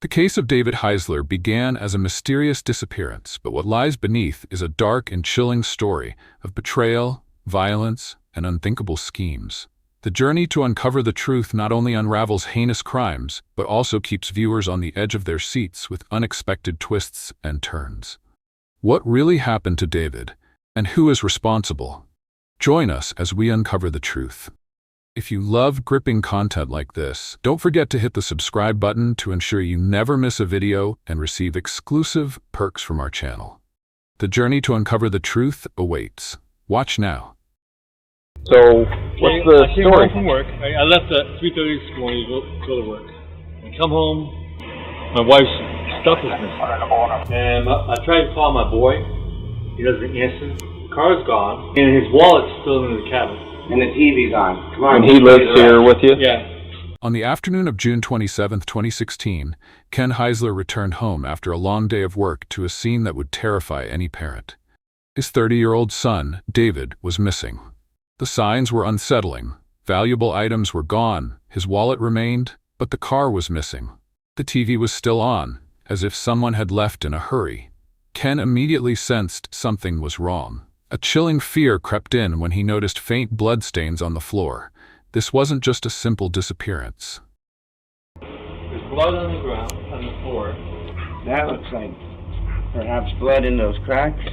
The case of David Heisler began as a mysterious disappearance, but what lies beneath is a dark and chilling story of betrayal, violence, and unthinkable schemes. The journey to uncover the truth not only unravels heinous crimes, but also keeps viewers on the edge of their seats with unexpected twists and turns. What really happened to David, and who is responsible? Join us as we uncover the truth. If you love gripping content like this, don't forget to hit the subscribe button to ensure you never miss a video and receive exclusive perks from our channel. The journey to uncover the truth awaits. Watch now. So, what's the I came story? home from work. I left at 3:30 this morning to go to work. I come home, my wife's stuff is missing. And I tried to call my boy. He doesn't answer. The car's gone. And his wallet's still in the cabin. And the TV's on. Come on. And he lives here with you? Yeah. On the afternoon of June 27, 2016, Ken Heisler returned home after a long day of work to a scene that would terrify any parent. His 30-year-old son, David, was missing. The signs were unsettling. Valuable items were gone, his wallet remained, but the car was missing. The TV was still on, as if someone had left in a hurry. Ken immediately sensed something was wrong. A chilling fear crept in when he noticed faint bloodstains on the floor. This wasn't just a simple disappearance. There's blood on the ground, on the floor. That looks like perhaps blood in those cracks.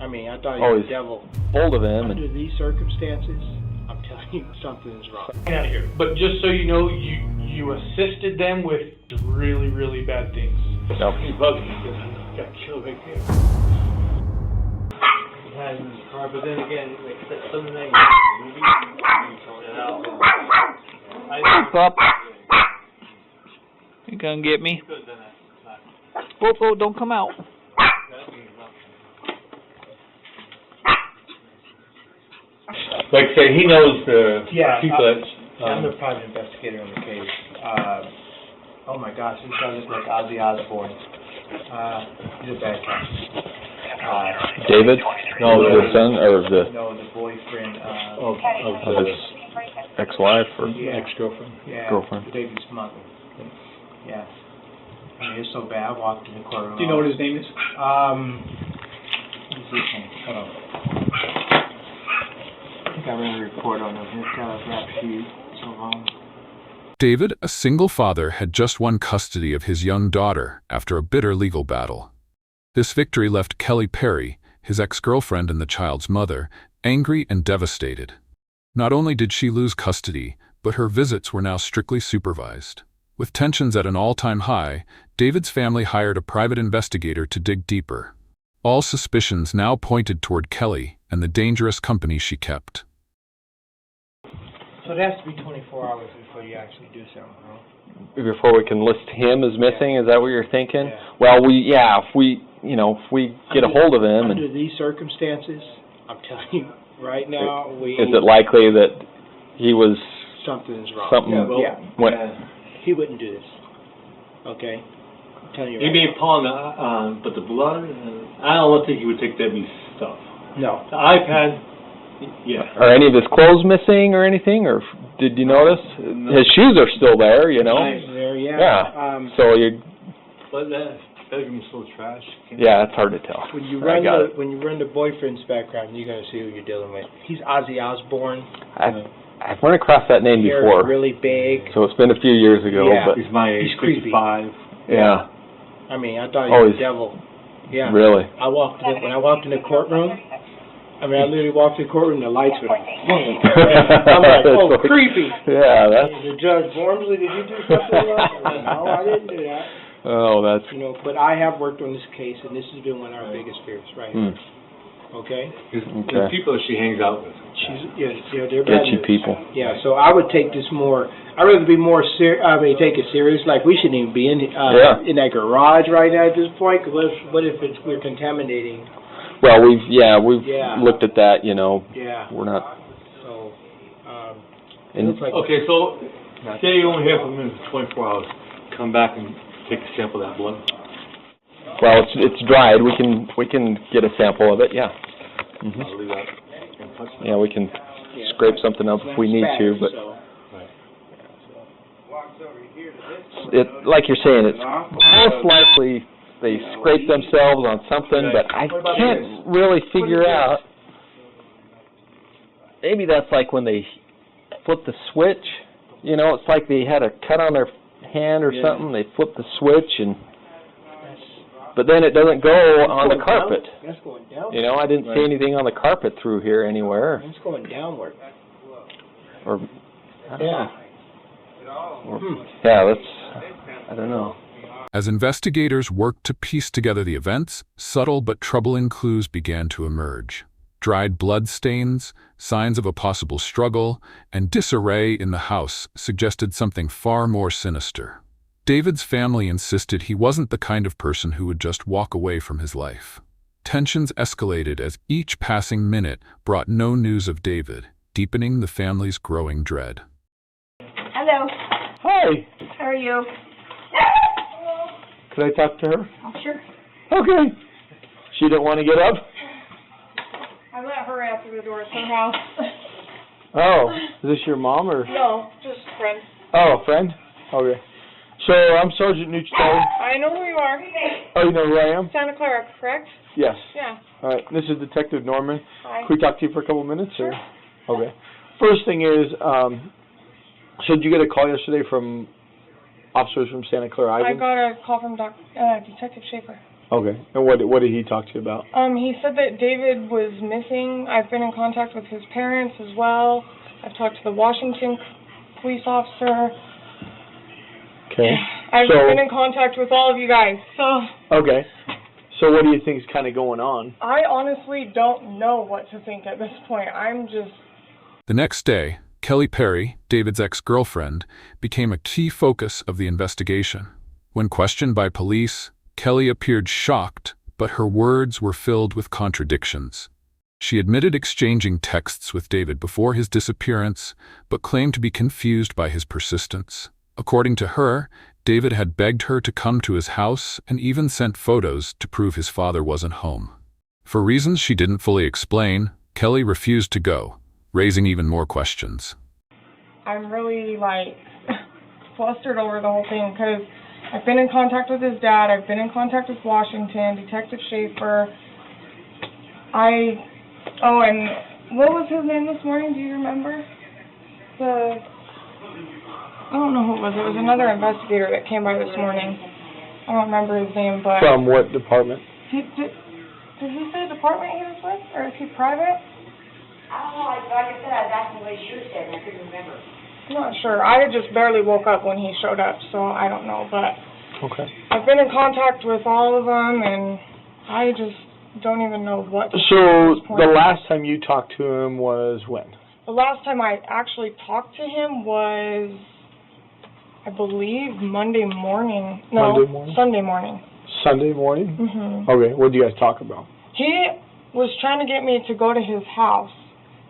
I mean, I thought he was he's the devil. hold of him. Under these circumstances, I'm telling you, something's wrong. Get out of here. But just so you know, you assisted them with really, really bad things. Nope. You bugged me because I got killed right there. He had him in the car, but then again, like I said, something that you sorted it out. Pup, you gonna get me? Whoa, don't come out. Like I say, he knows the people that... I'm the private investigator on the case. Oh my gosh, this guy looks like Ozzy Osbourne. He's a bad guy. David? No, the son, or No, the boyfriend. of his ex-wife or ex-girlfriend. Yeah, girlfriend. David's mother. Yeah. I mean, it's so bad. I walked in the courtroom. Do you know what his name is? What's his name? Hold on. I think I ran a report on him. His rap sheet so long. David, a single father, had just won custody of his young daughter after a bitter legal battle. This victory left Kelly Perry, his ex-girlfriend and the child's mother, angry and devastated. Not only did she lose custody, but her visits were now strictly supervised. With tensions at an all-time high, David's family hired a private investigator to dig deeper. All suspicions now pointed toward Kelly and the dangerous company she kept. So it has to be 24 hours before you actually do something, huh? before we can list him as missing? Is that what you're thinking? Yeah. Well, if we get a hold of him, under these circumstances, I'm telling you right now, is it likely that he was something's wrong? something? He wouldn't do this. Okay, I'm telling you. He Right may now. pawn but the blood, I don't think he would take Debbie's stuff. No. The iPad, yeah. Are any of his clothes missing or anything? Or did you notice? His shoes are still there, you know. There, yeah. Yeah. So you. But that bedroom's so trash. Yeah, it's hard to tell. When you I run got when you run the boyfriend's background, you're gonna see who you're dealing with. He's Ozzy Osbourne. I've run across that name Hair before. really big. So it's been a few years ago, Yeah. but He's my age, He's creepy. 55. yeah, I mean, I thought he Oh, was the he's- devil. Yeah. really. When I walked in the courtroom, I literally walked in the courtroom, the lights were like, I'm like, oh, That's- creepy. Yeah, that's. The judge, Wormsley, did you do something wrong? I'm like, no, I didn't do that. Oh, that's. But I have worked on this case, and this has been one of our biggest fears, right? Hmm. Okay? The people that she hangs out with. They're bad Sketchy news. people. Yeah, so I would take this more. I'd rather be more take it serious. Like we shouldn't even be in that garage right now at this point. Cause what if we're contaminating? Well, we've Yeah. looked at that. Yeah. We're not. So, it And looks like Okay, so say you only have them in 24 hours. Come back and take a sample of that blood. well, it's dried. We can get a sample of it. Yeah. Hmm. I'll leave that untouched. Yeah, we can scrape something up if we need to, but. So. like you're saying, it's most likely they scrape themselves on something, but I can't really figure out. Maybe that's like when they flip the switch. You know, it's like they had a cut on their hand or something. They flip the switch, but then it doesn't go on the carpet. That's going down. You know, I didn't see anything on the carpet through here anywhere. It's going downward. Or, Yeah. Yeah, I don't know. As investigators worked to piece together the events, subtle but troubling clues began to emerge. Dried blood stains, signs of a possible struggle, and disarray in the house suggested something far more sinister. David's family insisted he wasn't the kind of person who would just walk away from his life. Tensions escalated as each passing minute brought no news of David, deepening the family's growing dread. Hello. Hi. How are you? Could I talk to her? Oh, sure. Okay. She didn't want to get up? I let her answer the door. It's her house. Oh, is this your mom or? No, just friend. Oh, a friend? Okay. So, I'm Sergeant Nucci. I know who you are. Oh, you know who I am? Santa Clara, correct? Yes. Yeah. All right. This is Detective Norman. Hi. Can we talk to you for a couple minutes? Sure. Or? Okay. First thing is, so did you get a call yesterday from officers from Santa Clara I Island? got a call from Detective Schaefer. Okay. And what did he talk to you about? He said that David was missing. I've been in contact with his parents as well. I've talked to the Washington police officer. Okay. I've been in contact with all of you guys, so. Okay. So what do you think is kind of going on? I honestly don't know what to think at this point. I'm just. The next day, Kelly Perry, David's ex-girlfriend, became a key focus of the investigation. When questioned by police, Kelly appeared shocked, but her words were filled with contradictions. She admitted exchanging texts with David before his disappearance, but claimed to be confused by his persistence. According to her, David had begged her to come to his house and even sent photos to prove his father wasn't home. For reasons she didn't fully explain, Kelly refused to go, raising even more questions. I'm really, flustered over the whole thing because I've been in contact with his dad. I've been in contact with Washington, Detective Schaefer. And what was his name this morning? Do you remember? I don't know who it was. It was another investigator that came by this morning. I don't remember his name, but... From what department? Did he say department he was with? Or is he private? I don't know. Like I said, I was asking what he should have said, and I couldn't remember. I'm not sure. I had just barely woke up when he showed up, so I don't know. But Okay. I've been in contact with all of them, and I just don't even know what to say at So this point. the last time you talked to him was when? The last time I actually talked to him was, I believe, Monday morning. No, Monday morning? Sunday morning. Sunday morning? Mhm. Okay. What did you guys talk about? He was trying to get me to go to his house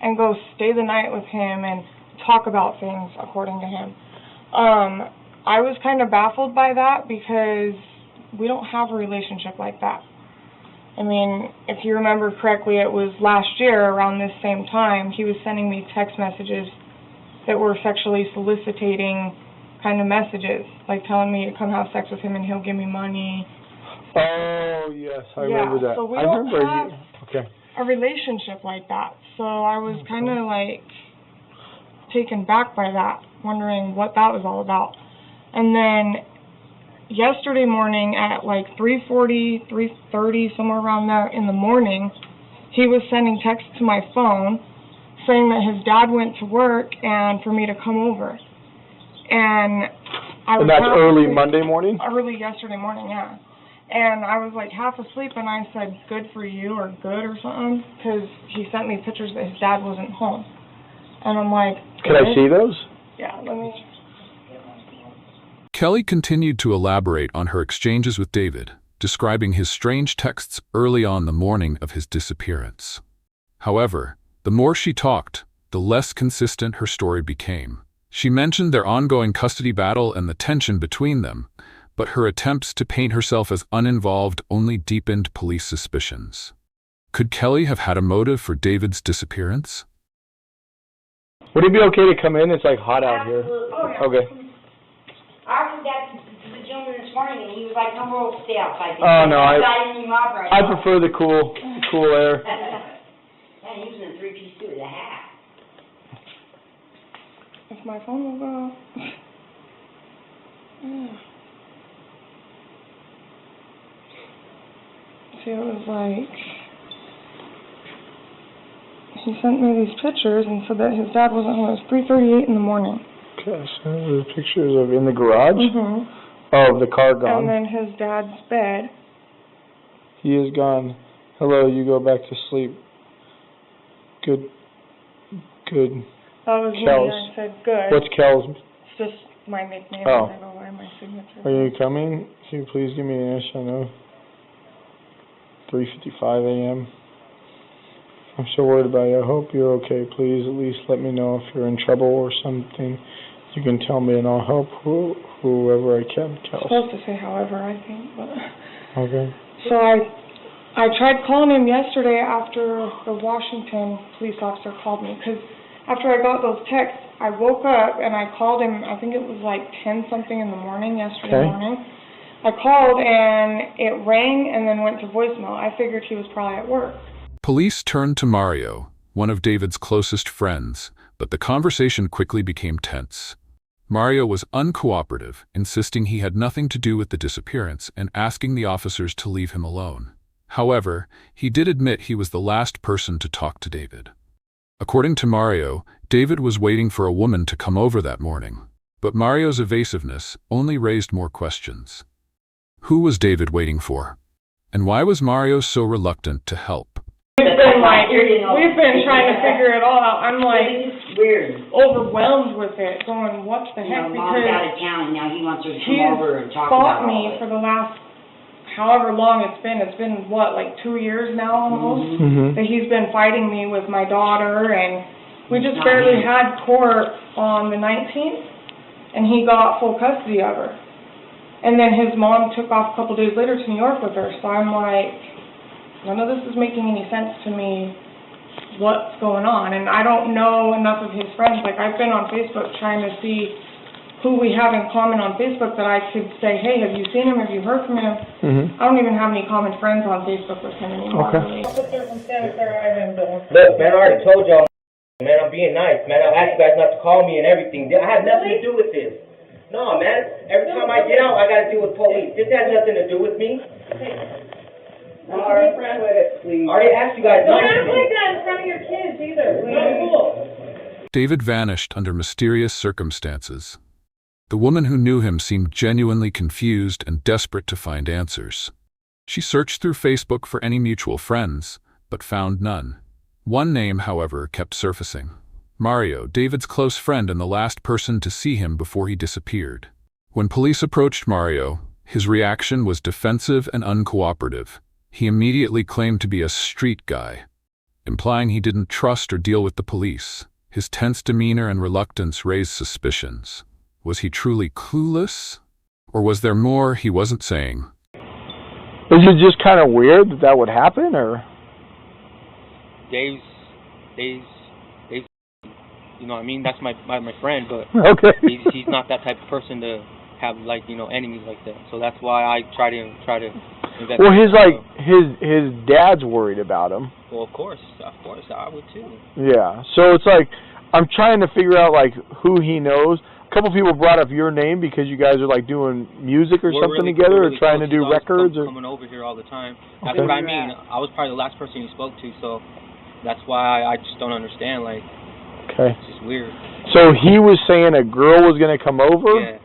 and go stay the night with him and talk about things, according to him. I was kind of baffled by that because we don't have a relationship like that. I mean, if you remember correctly, it was last year around this same time, he was sending me text messages that were sexually soliciting kind of messages, like telling me to come have sex with him and he'll give me money. Oh, yes, I remember that. So we I don't remember have Okay. a relationship like that. So I was kind of taken back by that, wondering what that was all about. And then yesterday morning at 3:40, 3:30, somewhere around there in the morning, he was sending texts to my phone saying that his dad went to work and for me to come over. And I was And that's early asleep. Monday morning? Early yesterday morning, yeah. And I was half asleep and I said, good for you or good or something, because he sent me pictures that his dad wasn't home. And I'm like, Can I see those? Yeah, let me. Kelly continued to elaborate on her exchanges with David, describing his strange texts early on the morning of his disappearance. However, the more she talked, the less consistent her story became. She mentioned their ongoing custody battle and the tension between them, but her attempts to paint herself as uninvolved only deepened police suspicions. Could Kelly have had a motive for David's disappearance? Would it be okay to come in? It's hot out here. Oh, yeah. Okay. I argued that to the gentleman this morning, and he was like, "No, we'll stay outside." Oh, no, I I prefer the cool air. Yeah, he was in a three-piece suit with a hat. If my phone will go. See, it was like, he sent me these pictures and said that his dad wasn't home. It was 3:38 in the morning. Okay, so the pictures of in the garage? Mm-hmm. Oh, the car gone. And then his dad's bed. He is gone. Hello, you go back to sleep. Good. That was me. Kells. I said good. What's Kells? It's just my nickname. Oh. I go by my signature. Are you coming? Can you please give me an answer? I know. 3:55 a.m. I'm so worried about you. I hope you're okay. Please at least let me know if you're in trouble or something. You can tell me and I'll help whoever I can. I'm supposed to say however, I think. But okay. So I tried calling him yesterday after the Washington police officer called me, because after I got those texts, I woke up and I called him. I think it was like 10-something in the morning yesterday morning. I called and it rang and then went to voicemail. I figured he was probably at work. Police turned to Mario, one of David's closest friends, but the conversation quickly became tense. Mario was uncooperative, insisting he had nothing to do with the disappearance and asking the officers to leave him alone. However, he did admit he was the last person to talk to David. According to Mario, David was waiting for a woman to come over that morning, but Mario's evasiveness only raised more questions. Who was David waiting for? And why was Mario so reluctant to help? We've been trying to figure it all out. I'm like weird. Overwhelmed with it, going, what the heck? Mom's out of town and now he wants her to come over and talk He's fought about me for the last however long it's been. It's been, what, like 2 years now almost? Mm-hmm. That he's been fighting me with my daughter, and we just barely had court on the 19th, and he got full custody of her. And then his mom took off a couple days later to New York with her, so I'm like, none of this is making any sense to me, what's going on. And I don't know enough of his friends. Like, I've been on Facebook trying to see who we have in common on Facebook that I could say, hey, have you seen him? Have you heard from him? Mm-hmm. I don't even have any common friends on Facebook with him anymore. Okay. Really. Look, man, I already told y'all, man, I'm being nice, man. I asked you guys not to call me and everything. I have nothing to do with this. No, man. Every time I get out, I got to deal with police. This has nothing to do with me. All right, please. I already asked you guys not to. Don't act like that in front of your kids either. David vanished under mysterious circumstances. The woman who knew him seemed genuinely confused and desperate to find answers. She searched through Facebook for any mutual friends, but found none. One name, however, kept surfacing. Mario, David's close friend and the last person to see him before he disappeared. When police approached Mario, his reaction was defensive and uncooperative. He immediately claimed to be a street guy, implying he didn't trust or deal with the police. His tense demeanor and reluctance raised suspicions. Was he truly clueless? Or was there more he wasn't saying? Is it just kind of weird that would happen, or? Dave's, you know what I mean? That's my friend, but okay. he's not that type of person to have, like, you know, enemies like that. So that's why I try to investigate. Well, his dad's worried about him. Well, of course, I would too. Yeah, so it's like, I'm trying to figure out, like, who he knows. A couple people brought up your name because you guys are, like, doing music or something together, or trying to do records. Or coming over here all the time. That's what I mean. I was probably the last person you spoke to, so that's why I just don't understand, like, okay. It's just weird. So he was saying a girl was going to come over? Yeah.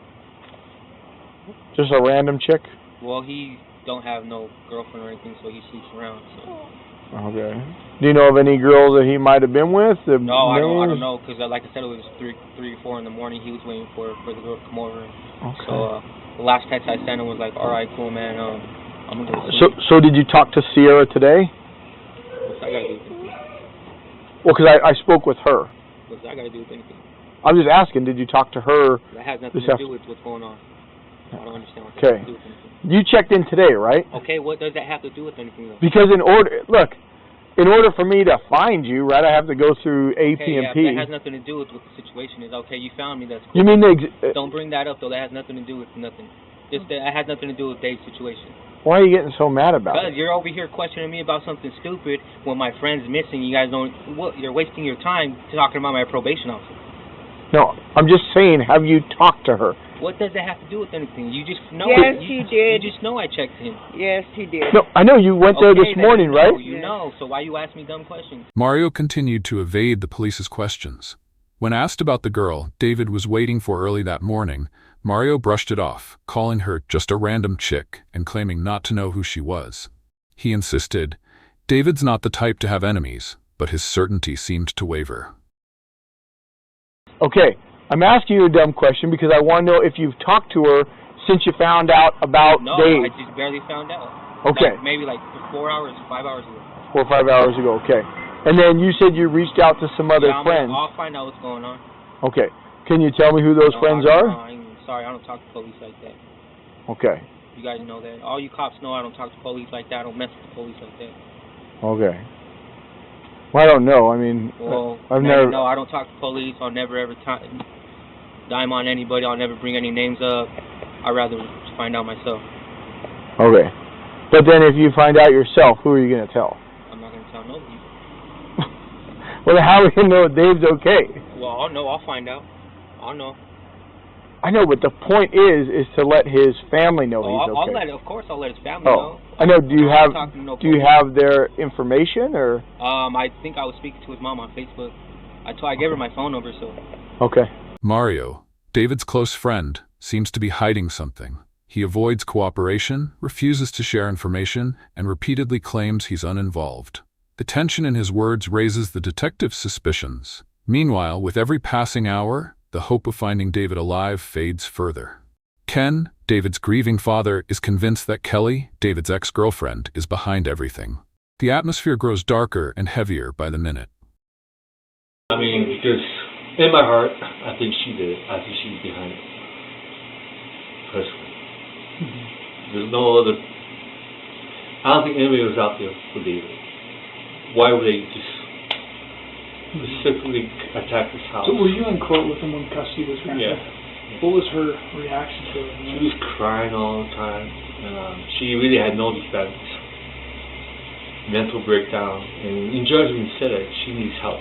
Just a random chick? Well, he don't have no girlfriend or anything, so he sleeps around, so. Okay. Do you know of any girls that he might have been with? No, I don't know, because like I said, it was 3 or 4 in the morning. He was waiting for the girl to come over. Okay. So the last text I sent him was like, all right, cool, man, I'm going to go sleep. So did you talk to Sierra today? What's that got to do with anything? Well, because I spoke with her. What's that got to do with anything? I'm just asking, did you talk to her? That has nothing to do with what's going on. I don't understand what that has to do with anything. You checked in today, right? Okay, what does that have to do with anything, though? Because in order, look, in order for me to find you, right, I have to go through APMP. Okay, yeah, that has nothing to do with what the situation is. Okay, you found me, that's cool. You mean Don't bring that up, though. That has nothing to do with nothing. Just that has nothing to do with Dave's situation. Why are you getting so mad about it? Because you're over here questioning me about something stupid when my friend's missing. You guys don't... You're wasting your time talking about my probation officer. No, I'm just saying, have you talked to her? What does that have to do with anything? You just know. Yes, he did. You just know I checked him. Yes, he did. No, I know you went there this morning, right? You know, so why you ask me dumb questions? Mario continued to evade the police's questions. When asked about the girl David was waiting for early that morning, Mario brushed it off, calling her just a random chick and claiming not to know who she was. He insisted, David's not the type to have enemies, but his certainty seemed to waver. Okay, I'm asking you a dumb question because I want to know if you've talked to her since you found out about Dave. No, I just barely found out. Okay. Like, maybe like 4 hours, 5 hours ago. 4 or 5 hours ago, okay. And then you said you reached out to some other friends. I'll find out what's going on. Okay. Can you tell me who those friends are? Sorry, I don't talk to police like that. Okay. You guys know that. All you cops know I don't talk to police like that. I don't mess with the police like that. Okay. Well, I don't know. I mean, I've never... No, I don't talk to police. I'll never ever dime on anybody. I'll never bring any names up. I'd rather find out myself. Okay. But then if you find out yourself, who are you going to tell? I'm not going to tell nobody. Well, how are we going to know Dave's okay? Well, I'll know. I'll find out. I'll know. I know, but the point is to let his family know he's okay. Of course I'll let his family know. I know. Do you have their information, or? I think I was speaking to his mom on Facebook. I gave her my phone number, so. Okay. Mario, David's close friend, seems to be hiding something. He avoids cooperation, refuses to share information, and repeatedly claims he's uninvolved. The tension in his words raises the detective's suspicions. Meanwhile, with every passing hour, the hope of finding David alive fades further. Ken, David's grieving father, is convinced that Kelly, David's ex-girlfriend, is behind everything. The atmosphere grows darker and heavier by the minute. I mean, because in my heart, I think she did it. I think she's behind it. Personally. There's no other... I don't think anybody was out there for David. Why would they just specifically attack his house? So were you in court with him when custody was granted? Yeah. What was her reaction to it? She was crying all the time, and she really had no defense. Mental breakdown, and in judgment said that she needs help.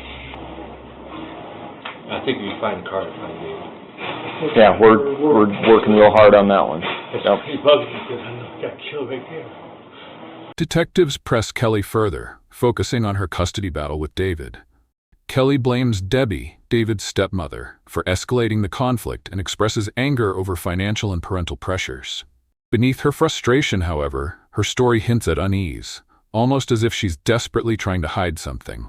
I think we find the car to find David. Yeah, we're working real hard on that one. It's pretty bugging because I know I got killed right there. Detectives press Kelly further, focusing on her custody battle with David. Kelly blames Debbie, David's stepmother, for escalating the conflict and expresses anger over financial and parental pressures. Beneath her frustration, however, her story hints at unease, almost as if she's desperately trying to hide something.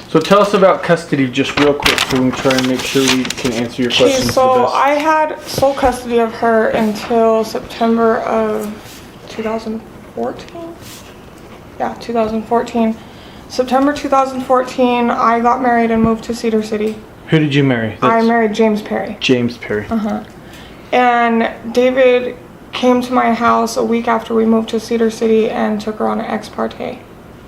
So tell us about custody just real quick so we can try and make sure we can answer your questions so the best. I had sole custody of her until September of 2014. Yeah, 2014. September 2014, I got married and moved to Cedar City. Who did you marry? I married James Perry. James Perry. And David came to my house a week after we moved to Cedar City and took her on an ex parte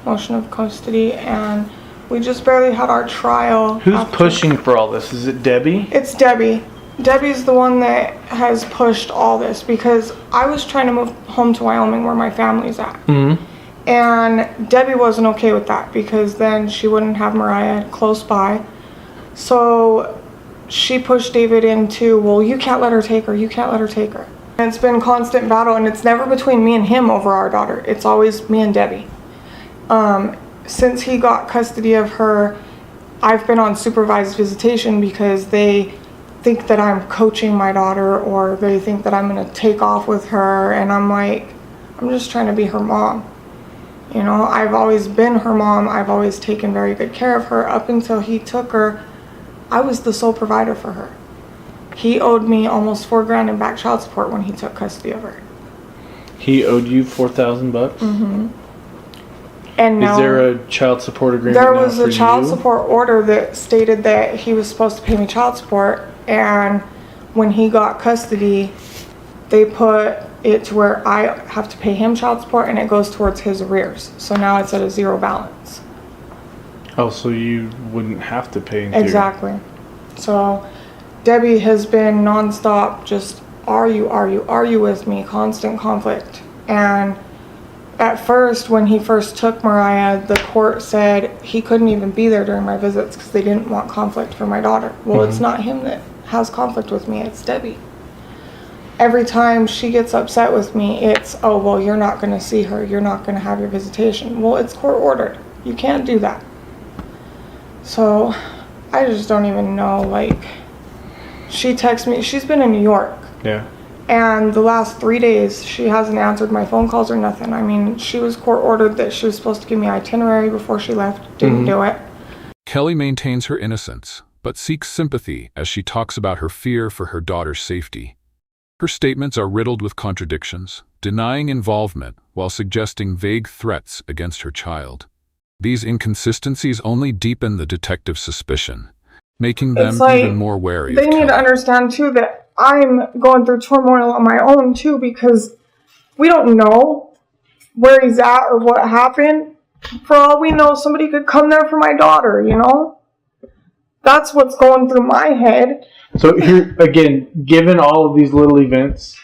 motion of custody, and we just barely had our trial. Who's pushing for all this? Is it Debbie? It's Debbie. Debbie's the one that has pushed all this because I was trying to move home to Wyoming where my family's at. Mm-hmm. And Debbie wasn't okay with that because then she wouldn't have Mariah close by. So she pushed David into, well, you can't let her take her, you can't let her take her. And it's been constant battle, and it's never between me and him over our daughter. It's always me and Debbie. Since he got custody of her, I've been on supervised visitation because they think that I'm coaching my daughter, or they think that I'm going to take off with her, and I'm like, I'm just trying to be her mom. You know, I've always been her mom. I've always taken very good care of her. Up until he took her, I was the sole provider for her. He owed me almost $4,000 in back child support when he took custody of her. He owed you $4,000? Mm-hmm. And now, is there a child support agreement? There was a child support order that stated that he was supposed to pay me child support, and when he got custody, they put it to where I have to pay him child support and it goes towards his arrears. So now it's at a zero balance. Oh, so you wouldn't have to pay in theory. Exactly. So Debbie has been nonstop, just are you with me, constant conflict. And at first, when he first took Mariah, the court said he couldn't even be there during my visits because they didn't want conflict for my daughter. Well, It's not him that has conflict with me, it's Debbie. Every time she gets upset with me, it's, oh, well, you're not going to see her, you're not going to have your visitation. Well, it's court ordered. You can't do that. So I just don't even know, like, she texts me, she's been in New York. Yeah. And the last 3 days, she hasn't answered my phone calls or nothing. I mean, she was court ordered that she was supposed to give me itinerary before she left. Didn't do it. Kelly maintains her innocence, but seeks sympathy as she talks about her fear for her daughter's safety. Her statements are riddled with contradictions, denying involvement while suggesting vague threats against her child. These inconsistencies only deepen the detective's suspicion, making them even more wary of Kelly. They need to understand, too, that I'm going through turmoil on my own, too, because we don't know where he's at or what happened. For all we know, somebody could come there for my daughter, you know? That's what's going through my head. So here, again, given all of these little events,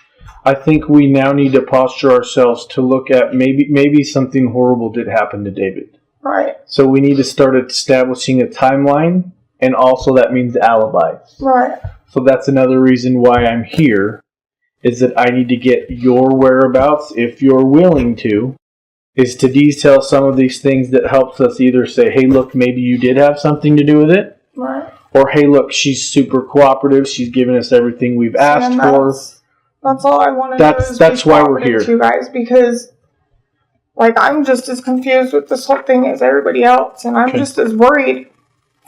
I think we now need to posture ourselves to look at maybe something horrible did happen to David. Right. So we need to start establishing a timeline, and also that means alibis. Right. So that's another reason why I'm here, is that I need to get your whereabouts, if you're willing to, is to detail some of these things that helps us either say, hey, look, maybe you did have something to do with it. Right. Or, hey, look, she's super cooperative. She's given us everything we've asked for. That's all I want to do. That's why we're here. To you guys, because, like, I'm just as confused with this whole thing as everybody else. And I'm just as worried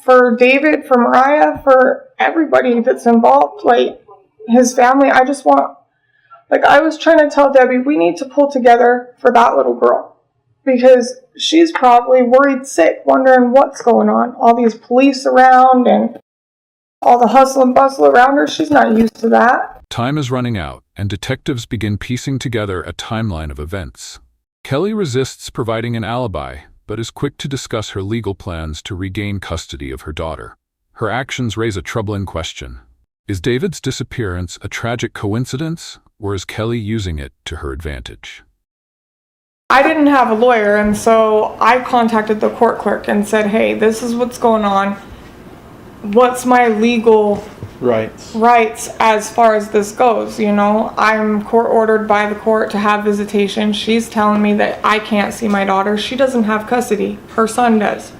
for David, for Mariah, for everybody that's involved, like, his family. I just want, like, I was trying to tell Debbie, we need to pull together for that little girl. Because she's probably worried sick, wondering what's going on. All these police around and all the hustle and bustle around her. She's not used to that. Time is running out, and detectives begin piecing together a timeline of events. Kelly resists providing an alibi, but is quick to discuss her legal plans to regain custody of her daughter. Her actions raise a troubling question. Is David's disappearance a tragic coincidence, or is Kelly using it to her advantage? I didn't have a lawyer, and so I contacted the court clerk and said, hey, this is what's going on. What's my legal rights as far as this goes? You know, I'm court ordered by the court to have visitation. She's telling me that I can't see my daughter. She doesn't have custody. Her son does.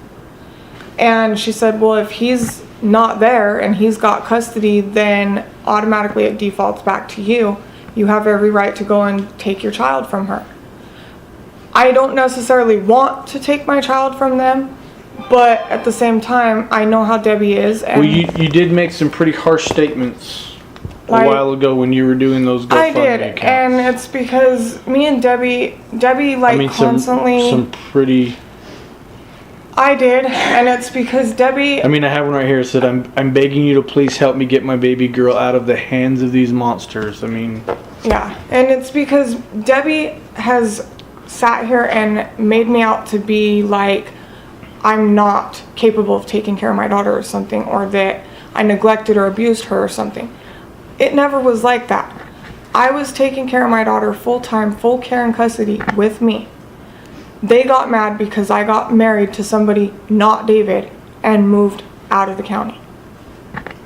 And she said, well, if he's not there and he's got custody, then automatically it defaults back to you. You have every right to go and take your child from her. I don't necessarily want to take my child from them, but at the same time, I know how Debbie is. And well, you did make some pretty harsh statements a while ago when you were doing those GoFundMe I did, accounts. And it's because me and Debbie constantly... Some pretty... I did, and it's because Debbie... I have one right here. It said, I'm begging you to please help me get my baby girl out of the hands of these monsters. Yeah, and it's because Debbie has sat here and made me out to be like I'm not capable of taking care of my daughter or something, or that I neglected or abused her or something. It never was like that. I was taking care of my daughter full-time, full care and custody with me. They got mad because I got married to somebody, not David, and moved out of the county.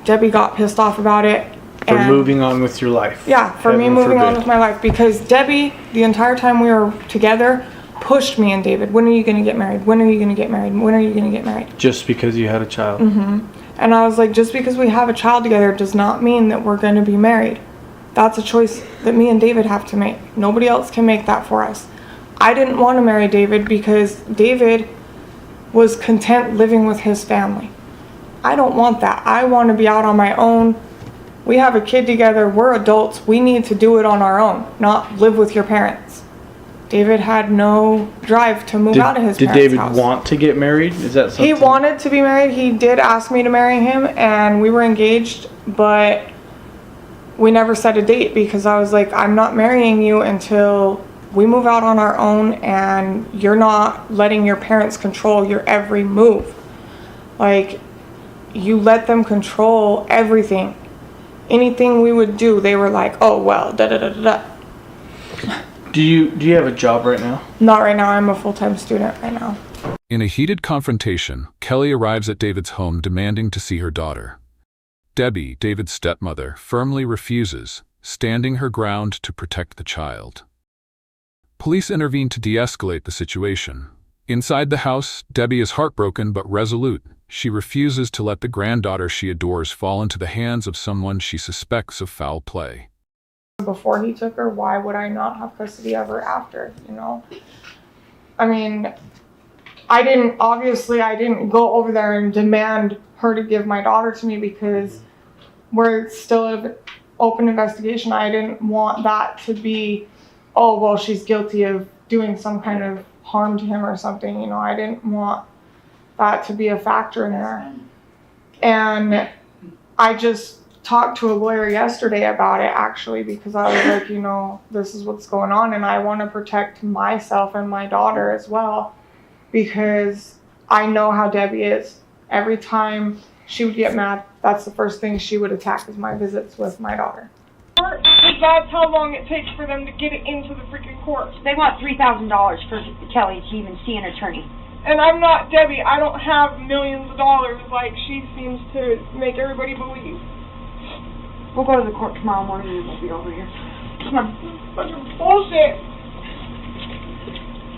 Debbie got pissed off about it. For moving on with your life. Yeah, for me moving on with my life. Because Debbie, the entire time we were together, pushed me and David. When are you going to get married? When are you going to get married? When are you going to get married? Just because you had a child. Mm-hmm. And I was like, just because we have a child together does not mean that we're going to be married. That's a choice that me and David have to make. Nobody else can make that for us. I didn't want to marry David because David was content living with his family. I don't want that. I want to be out on my own. We have a kid together. We're adults. We need to do it on our own, not live with your parents. David had no drive to move out of his parents' Did house. David want to get married? Is that something? He wanted to be married. He did ask me to marry him, and we were engaged, but we never set a date because I was like, I'm not marrying you until we move out on our own and you're not letting your parents control your every move. Like, you let them control everything. Anything we would do, they were like, oh, well, da-da-da-da-da. Do you have a job right now? Not right now. I'm a full-time student right now. In a heated confrontation, Kelly arrives at David's home demanding to see her daughter. Debbie, David's stepmother, firmly refuses, standing her ground to protect the child. Police intervene to de-escalate the situation. Inside the house, Debbie is heartbroken but resolute. She refuses to let the granddaughter she adores fall into the hands of someone she suspects of foul play. Before he took her, why would I not have custody of her after, you know? I mean, I didn't go over there and demand her to give my daughter to me because we're still in an open investigation. I didn't want that to be, oh, well, she's guilty of doing some kind of harm to him or something, you know. I didn't want that to be a factor in there. And I just talked to a lawyer yesterday about it, actually, because I was like, you know, this is what's going on, and I want to protect myself and my daughter as well, because I know how Debbie is. Every time she would get mad, that's the first thing she would attack is my visits with my daughter. That's how long it takes for them to get it into the freaking court. They want $3,000 for Kelly to even see an attorney. And I'm not Debbie. I don't have millions of dollars like she seems to make everybody believe. We'll go to the court tomorrow morning and we'll be over here. Come on. Bunch of bullshit.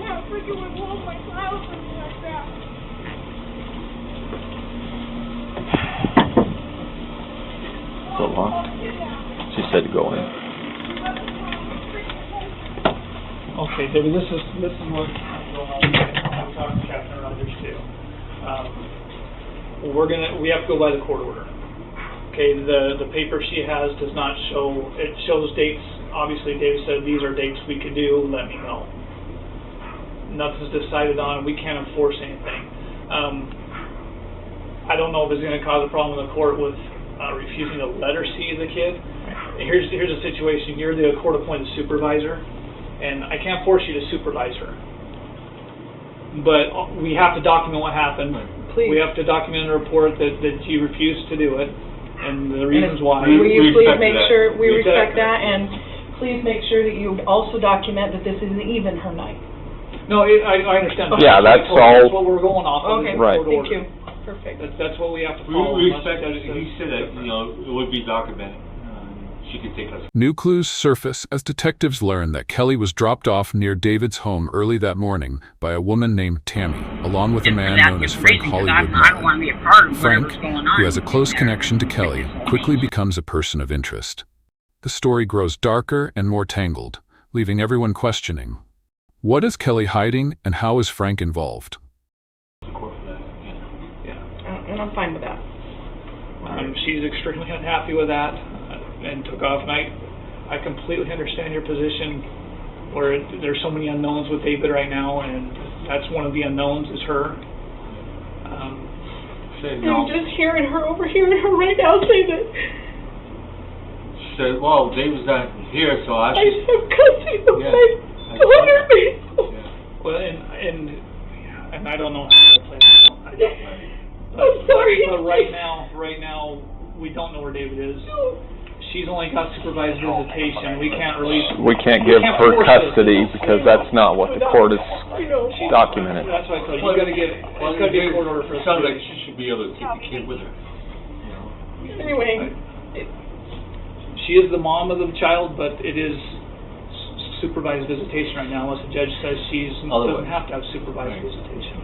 Can't freaking withhold my child or something like that. So locked. She said to go in. Okay, David, this is what I'm talking to Captain Rogers too. We have to go by the court order. Okay, the paper she has does not show, it shows dates. Obviously, David said these are dates we could do, let me know. Nothing's decided on, we can't enforce anything. I don't know if it's going to cause a problem in the court with refusing to let her see the kid. Here's the situation. You're the court-appointed supervisor, and I can't force you to supervise her. But we have to document what happened. Please. We have to document in a report that you refused to do it, and the reasons why. Will you please make sure we respect that, and please make sure that you also document that this isn't even her night. No, I understand. Yeah, that's all. That's what we're going off of. Okay, right. Thank you. Perfect. That's what we have to follow. We respect that. He said that, you know, it would be documented. She could take us. New clues surface as detectives learn that Kelly was dropped off near David's home early that morning by a woman named Tammy, along with a man known as Frank Hollywood Mellon. Frank, who has a close connection to Kelly, quickly becomes a person of interest. The story grows darker and more tangled, leaving everyone questioning. What is Kelly hiding, and how is Frank involved? And I'm fine with that. She's extremely unhappy with that and took off. And I completely understand your position where there's so many unknowns with David right now, and that's one of the unknowns is her. I'm just hearing her, overhearing her right now say that. She said, well, David's not here, so I have custody of my daughter. Well, and I don't know how to play this. I don't. I'm sorry. But right now, we don't know where David is. She's only got supervised visitation. We can't release. We can't give her custody because that's not what the court has documented. That's why I said you got to get. It's got to be a court order for. It sounds like she should be able to take the kid with her. Anyway, she is the mom of the child, but it is supervised visitation right now. Unless the judge says she doesn't have to have supervised visitation.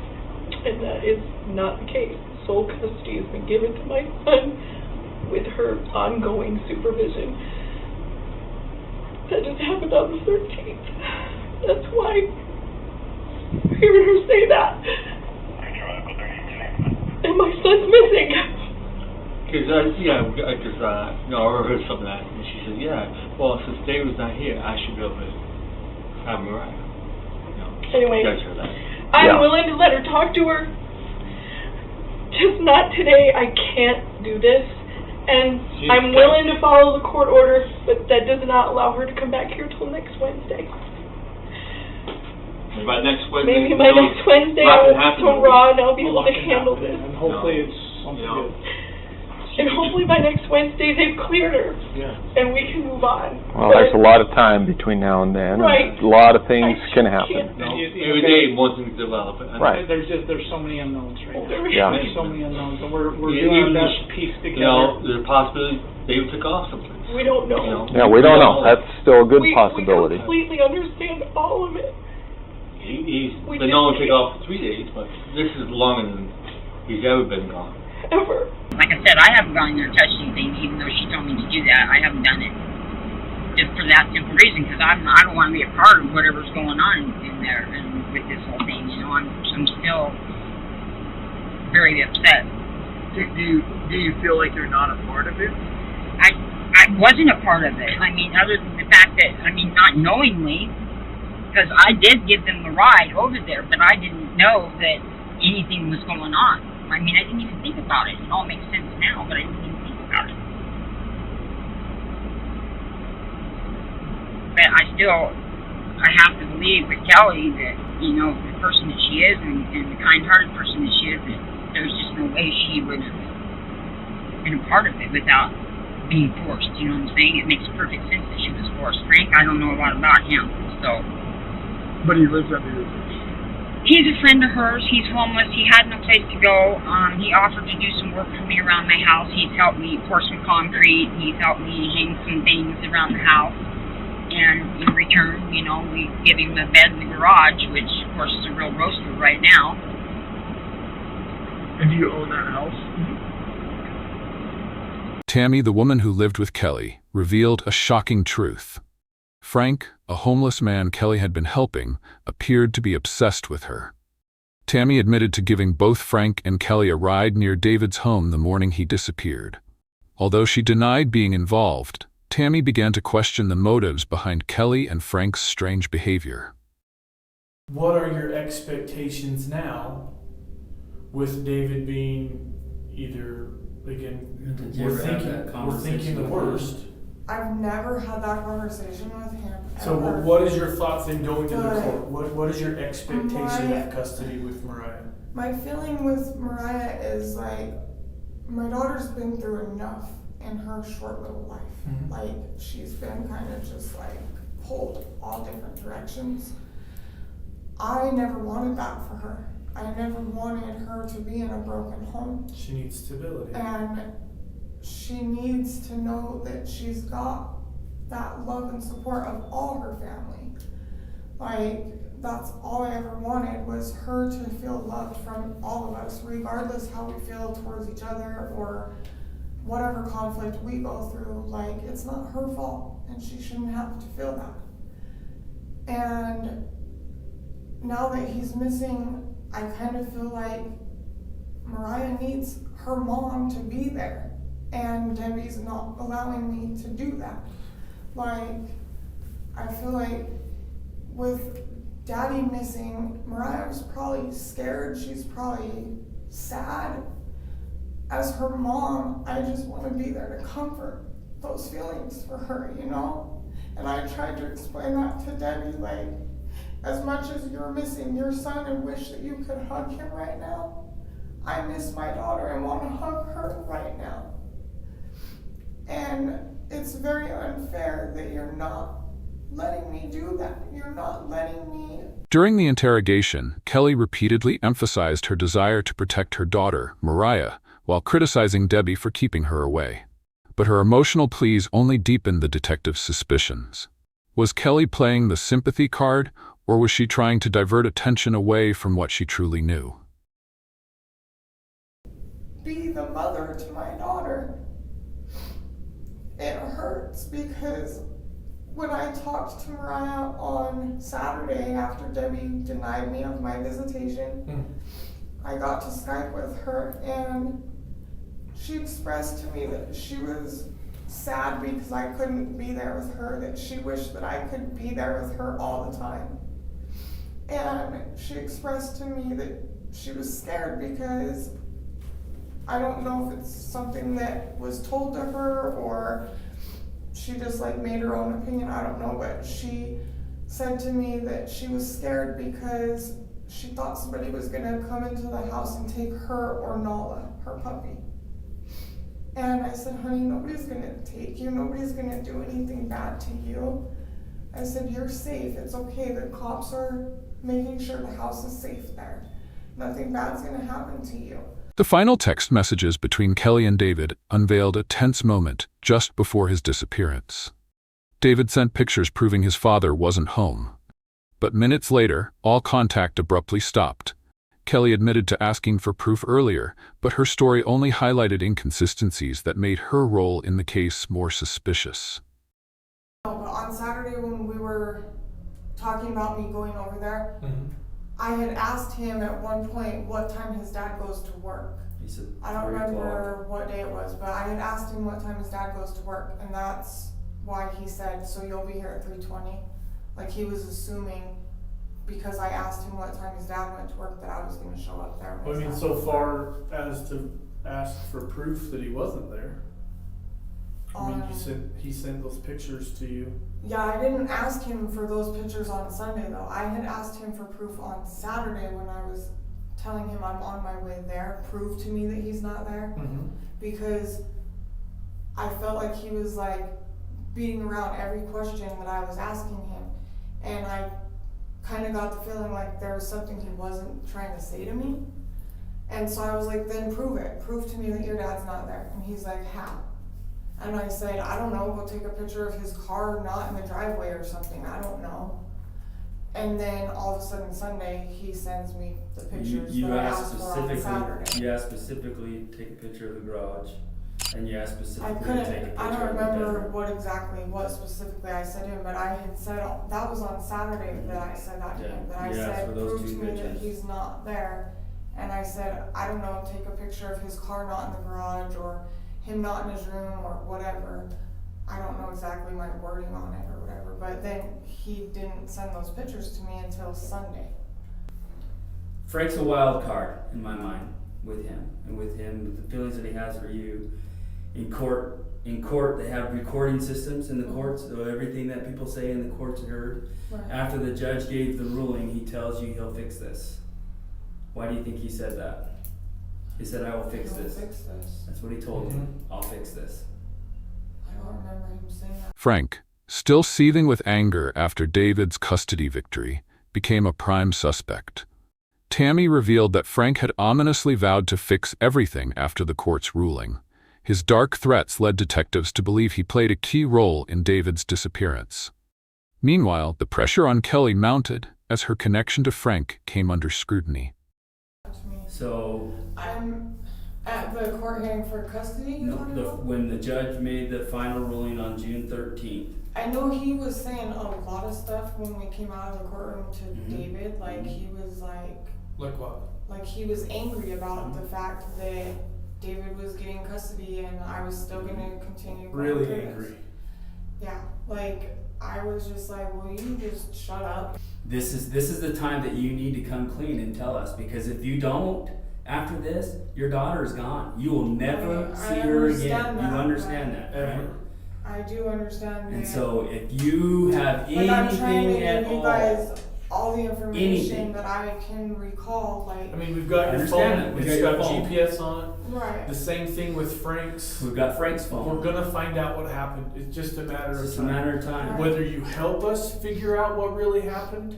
And that is not the case. Sole custody has been given to my son with her ongoing supervision. That just happened on the 13th. That's why hearing her say that. And my son's missing. Because, I heard something that, and she said, yeah, well, since David's not here, I should be able to have him around. Anyway, judge her that. I'm willing to let her talk to her. Just not today. I can't do this. And I'm willing to follow the court order, but that does not allow her to come back here till next Wednesday. Maybe by next Wednesday. Maybe by next Wednesday I'll be so raw and I'll be able to handle this. And hopefully it's something good. And hopefully by next Wednesday they've cleared her. Yeah. And we can move on. Well, there's a lot of time between now and then. Right. And a lot of things can happen. Every day more things develop. Right. There's so many unknowns right now. Yeah. There's so many unknowns, and we're doing our best to piece together. There's a possibility David took off someplace. We don't know. Yeah, we don't know. That's still a good possibility. We completely understand all of it. He's been known to take off for 3 days, but this is longer than he's ever been gone. Ever. Like I said, I haven't gone in there and touched anything, even though she told me to do that. I haven't done it. Just for that simple reason, because I don't want to be a part of whatever's going on in there and with this whole thing. I'm still very upset. Do you feel like you're not a part of it? I wasn't a part of it. I mean, other than the fact that, not knowingly, because I did give them the ride over there, but I didn't know that anything was going on. I didn't even think about it. It all makes sense now, but I didn't even think about it. But I have to believe with Kelly that, the person that she is and the kind-hearted person that she is, that there's just no way she would have been a part of it without being forced. You know what I'm saying? It makes perfect sense that she was forced. Frank, I don't know a lot about him, so. But he lives under your roof. He's a friend of hers. He's homeless. He had no place to go. He offered to do some work for me around my house. He's helped me pour some concrete. He's helped me hang some things around the house. And in return, we give him a bed in the garage, which, of course, is a real roaster right now. And do you own that house? Tammy, the woman who lived with Kelly, revealed a shocking truth. Frank, a homeless man Kelly had been helping, appeared to be obsessed with her. Tammy admitted to giving both Frank and Kelly a ride near David's home the morning he disappeared. Although she denied being involved, Tammy began to question the motives behind Kelly and Frank's strange behavior. What are your expectations now with David being either, again, we're thinking the worst? I've never had that conversation with him. So what is your thoughts in going to the court? What is your expectation of custody with Mariah? My feeling with Mariah is my daughter's been through enough in her short little life. Mm-hmm. She's been kind of just pulled all different directions. I never wanted that for her. I never wanted her to be in a broken home. She needs stability. And she needs to know that she's got that love and support of all her family. That's all I ever wanted, was her to feel loved from all of us, regardless how we feel towards each other or whatever conflict we go through. It's not her fault, and she shouldn't have to feel that. And now that he's missing, I kind of feel like Mariah needs her mom to be there. And Debbie's not allowing me to do that. I feel like with Daddy missing, Mariah was probably scared. She's probably sad. As her mom, I just want to be there to comfort those feelings for her, And I tried to explain that to Debbie, as much as you're missing your son and wish that you could hug him right now, I miss my daughter and want to hug her right now. And it's very unfair that you're not letting me do that. You're not letting me. During the interrogation, Kelly repeatedly emphasized her desire to protect her daughter, Mariah, while criticizing Debbie for keeping her away. But her emotional pleas only deepened the detective's suspicions. Was Kelly playing the sympathy card, or was she trying to divert attention away from what she truly knew? Be the mother to my daughter. It hurts because when I talked to Mariah on Saturday after Debbie denied me of my visitation, I got to Skype with her, and she expressed to me that she was sad because I couldn't be there with her, that she wished that I could be there with her all the time. And she expressed to me that she was scared because I don't know if it's something that was told to her or she just like made her own opinion, I don't know, but she said to me that she was scared because she thought somebody was gonna come into the house and take her or Nala, her puppy. And I said, honey, nobody's gonna take you, nobody's gonna do anything bad to you. I said, you're safe, it's okay, the cops are making sure the house is safe there. Nothing bad's gonna happen to you. The final text messages between Kelly and David unveiled a tense moment just before his disappearance. David sent pictures proving his father wasn't home. But minutes later, all contact abruptly stopped. Kelly admitted to asking for proof earlier, but her story only highlighted inconsistencies that made her role in the case more suspicious. But on Saturday when we were talking about me going over there, I had asked him at one point what time his dad goes to work. He said I don't remember what day it was, but I had asked him what time his dad goes to work, and that's why he said, so you'll be here at 3:20. Like he was assuming, because I asked him what time his dad went to work, that I was going to show up there. I mean, so far as to ask for proof that he wasn't there. I mean, he sent those pictures to you. Yeah, I didn't ask him for those pictures on Sunday though. I had asked him for proof on Saturday when I was telling him I'm on my way there. Prove to me that he's not there. Because I felt like he was like beating around every question that I was asking him. And I kind of got the feeling like there was something he wasn't trying to say to me. And so I was like, then prove it. Prove to me that your dad's not there. And he's like, how? And I said, I don't know, go take a picture of his car not in the driveway or something, I don't know. And then all of a sudden Sunday, he sends me the pictures that I asked for on Saturday. You asked specifically to take a picture of the garage, and you asked specifically to take a picture I don't of the remember bedroom. what specifically I said to him, but I had said, that was on Saturday that I said that to him, that I said, prove to me that he's not there. And I said, I don't know, take a picture of his car not in the garage, or him not in his room, or whatever. I don't know exactly my wording on it or whatever, but then he didn't send those pictures to me until Sunday. Frank's a wild card in my mind with him, with the feelings that he has for you. In court, they have recording systems in the courts, so everything that people say in the courts are heard. Right. After the judge gave the ruling, he tells you he'll fix this. Why do you think he said that? He said, I will fix this. That's what he told him. I'll fix this. I don't remember him saying that. Frank, still seething with anger after David's custody victory, became a prime suspect. Tammy revealed that Frank had ominously vowed to fix everything after the court's ruling. His dark threats led detectives to believe he played a key role in David's disappearance. Meanwhile, the pressure on Kelly mounted as her connection to Frank came under scrutiny. So I'm at the court hearing for custody. When the judge made the final ruling on June 13th. I know he was saying a lot of stuff when we came out of the courtroom to David. Like he was like what? Like he was angry about the fact that David was getting custody and I was still going to continue. Really angry. Yeah, like I was just like, will you just shut up? This is the time that you need to come clean and tell us, because if you don't, after this, your daughter is gone. You will never see her again. You understand that, right? I do understand that. And so if you have anything I'm trying to give you all, guys all the information that I can recall. Like, I mean, we've got your phone. It's got GPS on it. Right. The same thing with Frank's. We've got Frank's phone. We're gonna find out what happened. It's just a matter of time. Right. Whether you help us figure out what really happened,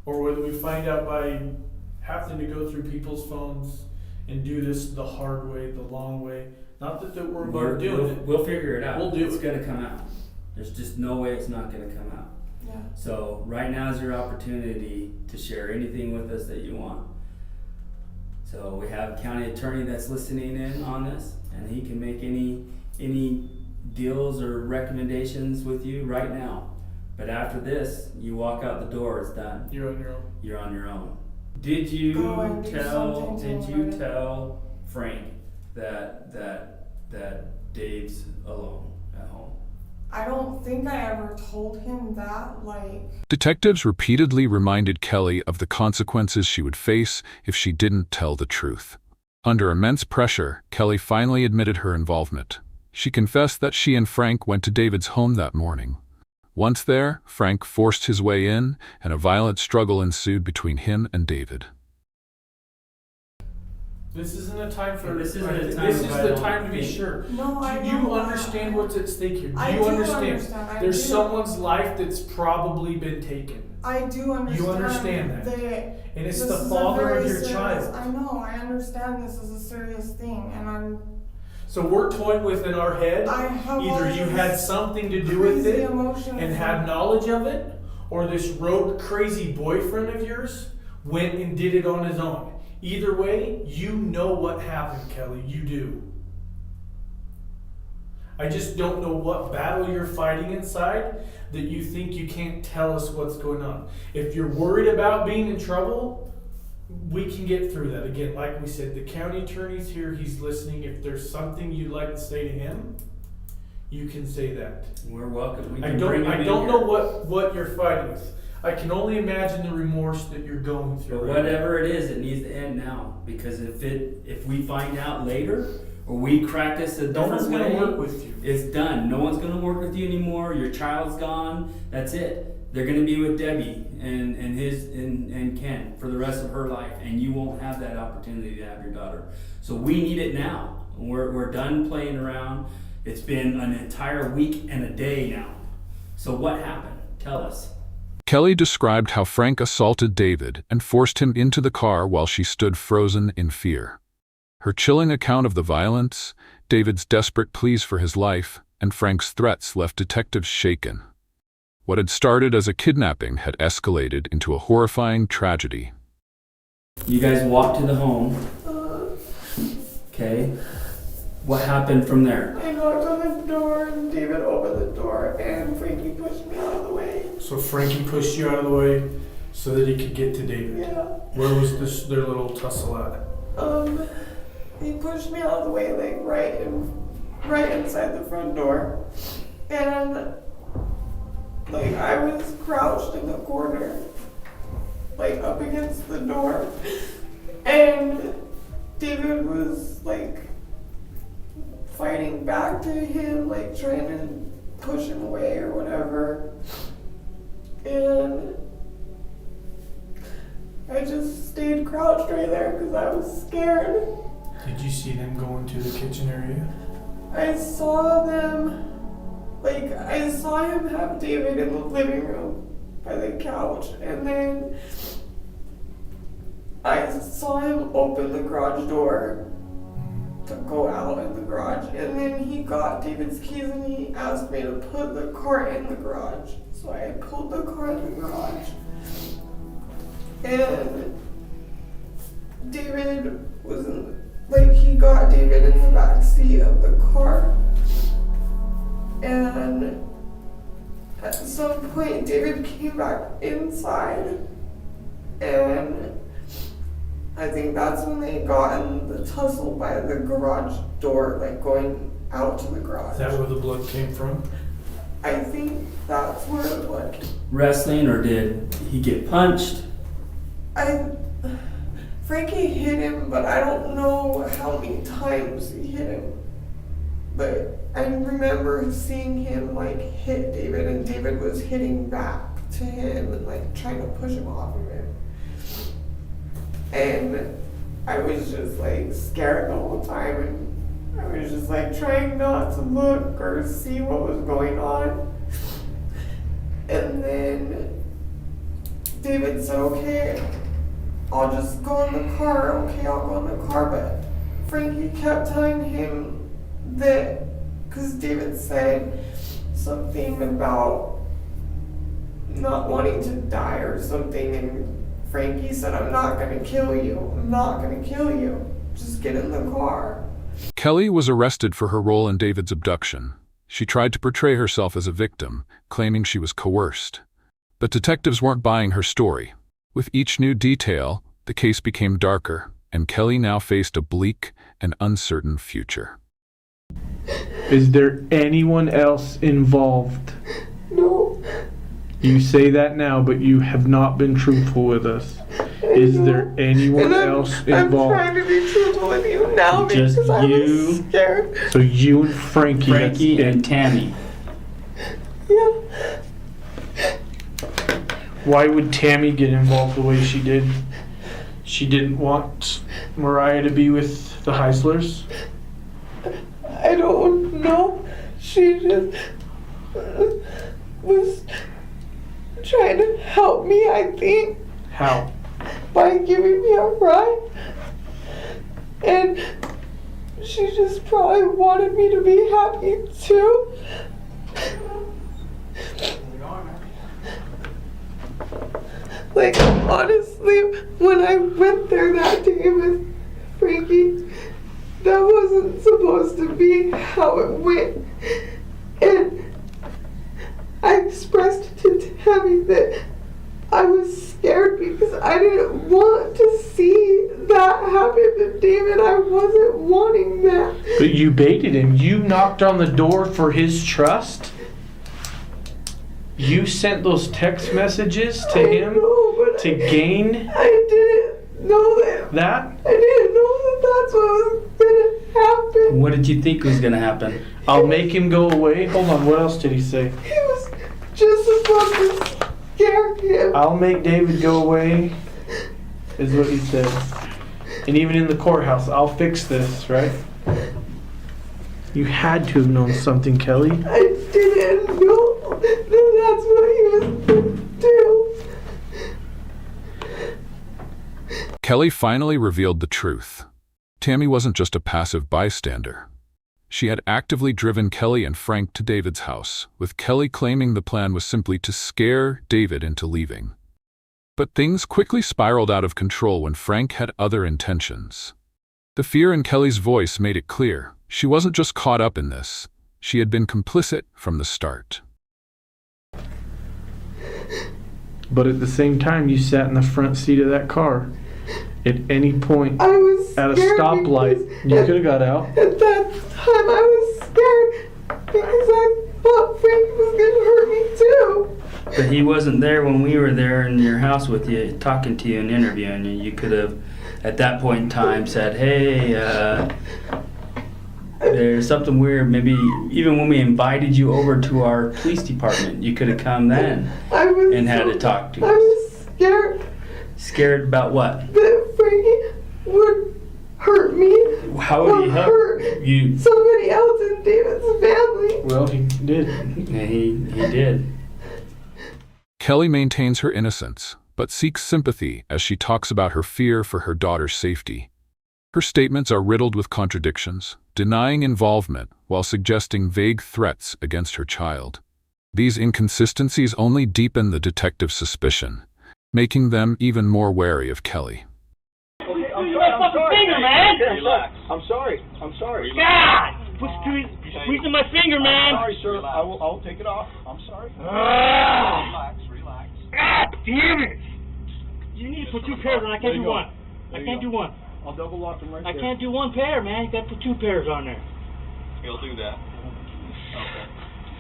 or whether we find out by having to go through people's phones and do this the hard way, the long way. Not that we're doing it. We'll figure it out. We'll do it's it. Gonna come out. There's just no way it's not gonna come out. Yeah. So right now is your opportunity to share anything with us that you want. So we have a county attorney that's listening in on this, and he can make any deals or recommendations with you right now. But after this, you walk out the door, it's done. You're on your own. You're on your own. Did you tell Frank that Dave's alone at home? I don't think I ever told him that, Detectives repeatedly reminded Kelly of the consequences she would face if she didn't tell the truth. Under immense pressure, Kelly finally admitted her involvement. She confessed that she and Frank went to David's home that morning. Once there, Frank forced his way in, and a violent struggle ensued between him and David. This isn't a time for. This isn't a time. This is the time to be sure. No, I Do you understand what's at stake here? Do I you do understand? I There's do. someone's life that's probably been taken. I do understand. You understand that. And it's this the is a father very of your serious- child. I know, I understand this is a serious thing, and I'm. So we're toying with in our head. I have all Either you this had something to do with crazy it emotions and had knowledge of it, or this rogue, crazy boyfriend of yours went and did it on his own. Either way, you know what happened, Kelly. You do. I just don't know what battle you're fighting inside that you think you can't tell us what's going on. If you're worried about being in trouble, we can get through that. Again, like we said, the county attorney's here. He's listening. If there's something you'd like to say to him, you can say that. We're welcome. I don't know what you're fighting with. I can only imagine the remorse that you're going through. But whatever it is, it needs to end now. Because if we find out later, or we crack this a No one's different gonna way, work with you. it's done. No one's gonna work with you anymore. Your child's gone. That's it. They're gonna be with Debbie and Ken for the rest of her life, and you won't have that opportunity to have your daughter. So we need it now. We're done playing around. It's been an entire week and a day now. So what happened? Tell us. Kelly described how Frank assaulted David and forced him into the car while she stood frozen in fear. Her chilling account of the violence, David's desperate pleas for his life, and Frank's threats left detectives shaken. What had started as a kidnapping had escalated into a horrifying tragedy. You guys walked to the home. Okay. What happened from there? I knocked on the door, and David opened the door, and Frankie pushed me out of the way. So Frankie pushed you out of the way so that he could get to David. Yeah. Where was their little tussle at? He pushed me out of the way, like right inside the front door, and like I was crouched in the corner, like up against the door, and David was like fighting back to him, like trying to push him away or whatever, and I just stayed crouched right there because I was scared. Did you see them go into the kitchen area? I saw them, like, I saw him have David in the living room by the couch, and then I saw him open the garage door to go out in the garage, and then he got David's keys and he asked me to put the car in the garage. So I pulled the car in the garage, and David was he got David in the back seat of the car, and at some point David came back inside, and I think that's when they got in the tussle by the garage door, like going out to the garage. Is that where the blood came from? I think that's where the blood came. Wrestling, or did he get punched? Frankie hit him, but I don't know how many times he hit him. But I remember seeing him like hit David, and David was hitting back to him and like trying to push him off of him. And I was just like scared the whole time, and I was just like trying not to look or see what was going on. And then David said, okay, I'll just go in the car. Okay, I'll go in the car. But Frankie kept telling him that, because David said something about not wanting to die or something, and Frankie said, I'm not going to kill you. I'm not going to kill you. Just get in the car. Kelly was arrested for her role in David's abduction. She tried to portray herself as a victim, claiming she was coerced. But detectives weren't buying her story. With each new detail, the case became darker, and Kelly now faced a bleak and uncertain future. Is there anyone else involved? No. You say that now, but you have not been truthful with us. Is there anyone else involved? I'm trying to be truthful with you now Just because I you. was scared. So you and Frankie and Tammy. Yeah. Why would Tammy get involved the way she did? She didn't want Mariah to be with the Heislers? I don't know. She just was trying to help me, I think. How? By giving me a ride. And she just probably wanted me to be happy too. Like, honestly, when I went there that day with Frankie, that wasn't supposed to be how it went. And I expressed to Tammy that I was scared because I didn't want to see that happen to David. I wasn't wanting that. But you baited him. You knocked on the door for his trust? You sent those text messages to him to gain? I didn't know that. That? I didn't know that that's what was going to happen. What did you think was going to happen? I'll make him go away. Hold on, what else did he say? He was just supposed to scare him. I'll make David go away, is what he said. And even in the courthouse, I'll fix this, right? You had to have known something, Kelly. I didn't know that that's what he was going to do. Kelly finally revealed the truth. Tammy wasn't just a passive bystander. She had actively driven Kelly and Frank to David's house, with Kelly claiming the plan was simply to scare David into leaving. But things quickly spiraled out of control when Frank had other intentions. The fear in Kelly's voice made it clear she wasn't just caught up in this, she had been complicit from the start. But at the same time, you sat in the front seat of that car. At any point, I was at a scared stoplight, you could have got out. At that time, I was scared because I thought Frank was going to hurt me too. But he wasn't there when we were there in your house with you, talking to you and interviewing you. You could have, at that point in time, said, hey, there's something weird. Maybe even when we invited you over to our police department, you could have come then and had to talk to us. I was scared. Scared about what? That Frankie would hurt me. How would he hurt you? Somebody else in David's family. Well, he did. Yeah, he did. Kelly maintains her innocence, but seeks sympathy as she talks about her fear for her daughter's safety. Her statements are riddled with contradictions, denying involvement while suggesting vague threats against her child. These inconsistencies only deepen the detective's suspicion, making them even more wary of Kelly. I'm sorry. God! Quit squeezing my finger, man! I'm sorry, sir. I'll take it off. I'm sorry. Relax. God damn it! You need to put two pairs on. I can't do one. I can't do one. I'll double lock them right there. I can't do one pair, man. You got to put two pairs on there. He'll do that. Okay.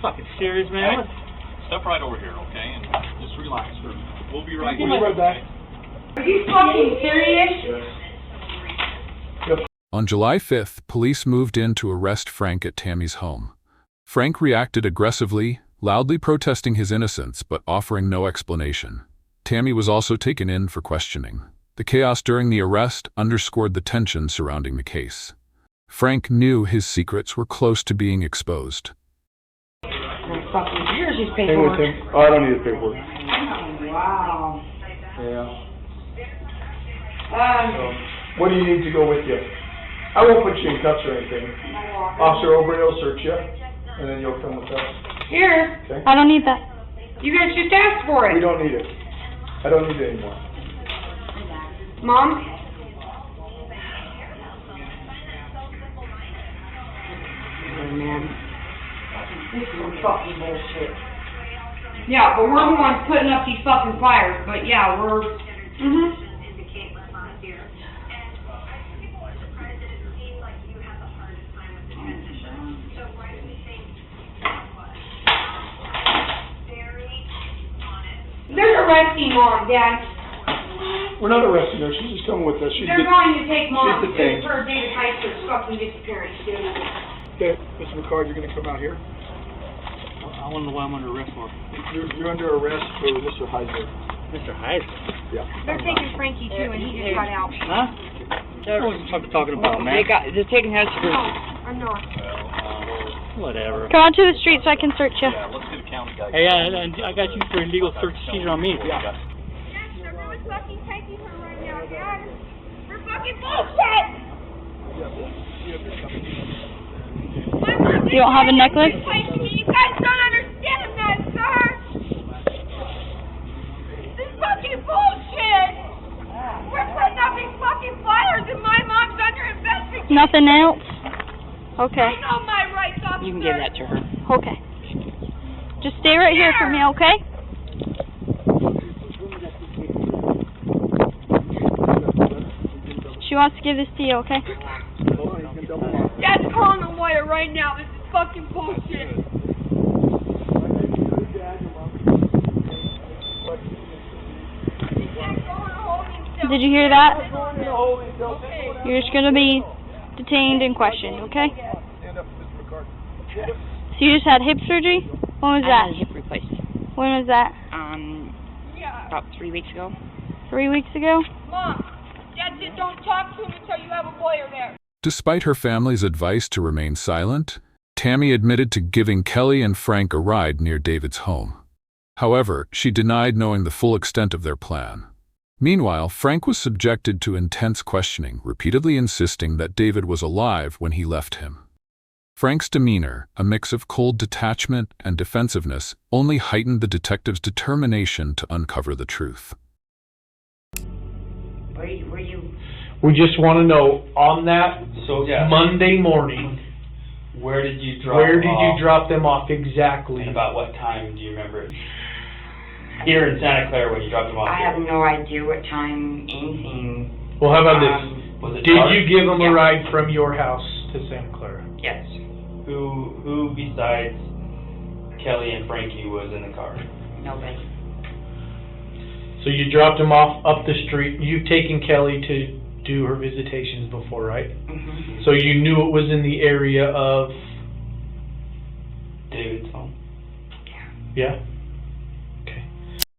Fucking serious, man. Hey, step right over here, okay? And just relax. We'll be right back. Are you fucking serious? On July 5th, police moved in to arrest Frank at Tammy's home. Frank reacted aggressively, loudly protesting his innocence but offering no explanation. Tammy was also taken in for questioning. The chaos during the arrest underscored the tension surrounding the case. Frank knew his secrets were close to being exposed. Fucking years he's Hang with him. Oh, I don't need his paperwork. Wow. Yeah. What do you need to go with you? I won't put you in cuffs or anything. Officer O'Brien will search you, and then you'll come with us. Here. Okay. I don't need that. You guys just asked for it. We don't need it. I don't need it anymore. Mom? Oh, man. This is some fucking bullshit. Yeah, but we're the ones putting up these fucking fires. But yeah, we're... They're arresting Mom, Dad. We're not arresting her. She's just coming with us. They're going to take Mom. She's detained. It's for David Heisler's fucking disappearance, dude. Okay, Mr. McCard, you're going to come out here. I want to know why I'm under arrest for. You're under arrest for Mr. Heisler. Mr. Heisler? Yeah. They're taking Frankie too, and he just got out. Huh? What was you talking about, man? They're taking Heisler. No, I'm not. Whatever. Come on to the street so I can search you. Hey, I got you for illegal search seizure on me. Yes, they're really fucking taking her right now, Dad. We're fucking bullshit! You don't have a necklace? You guys don't understand that, sir! This is fucking bullshit! We're putting up these fucking fires and my mom's under investigation! Nothing else? Okay. I know my rights, officer! You can give that to her. Okay. Just stay right here for me, okay? She wants to give this to you, okay? Dad's calling a lawyer right now. This is fucking bullshit. Did you hear that? You're just going to be detained and questioned, okay? So you just had hip surgery? When was that? I had a hip replacement. When was that? About 3 weeks ago. 3 weeks ago? Mom, Dad said don't talk to him until you have a lawyer there. Despite her family's advice to remain silent, Tammy admitted to giving Kelly and Frank a ride near David's home. However, she denied knowing the full extent of their plan. Meanwhile, Frank was subjected to intense questioning, repeatedly insisting that David was alive when he left him. Frank's demeanor, a mix of cold detachment and defensiveness, only heightened the detective's determination to uncover the truth. Were you? We just want to know, on that yeah. Monday morning, Where did you drop where them did off? you drop them off exactly? And about what time do you remember? Here in Santa Clara when you dropped them off. I have no idea what time anything. Well, how about this? Was it Did dark? you give them a ride from your house to Santa Clara? Yes. Who besides Kelly and Frankie was in the car? Nobody. So you dropped them off up the street. You've taken Kelly to do her visitations before, right? Mm-hmm. So you knew it was in the area of David's home. Yeah?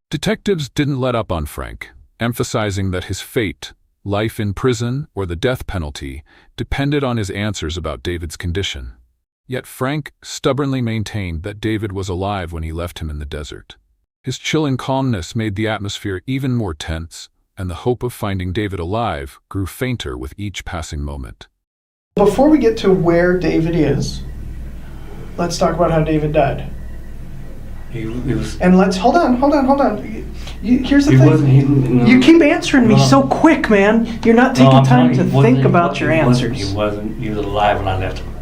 Detectives didn't let up on Frank, emphasizing that his fate, life in prison or the death penalty, depended on his answers about David's condition. Yet Frank stubbornly maintained that David was alive when he left him in the desert. His chilling calmness made the atmosphere even more tense, and the hope of finding David alive grew fainter with each passing moment. Before we get to where David is, let's talk about how David died. He was. And let's hold on. Here's the thing. You keep answering me so quick, man. You're not taking time to think about your answers. He was alive when I left him.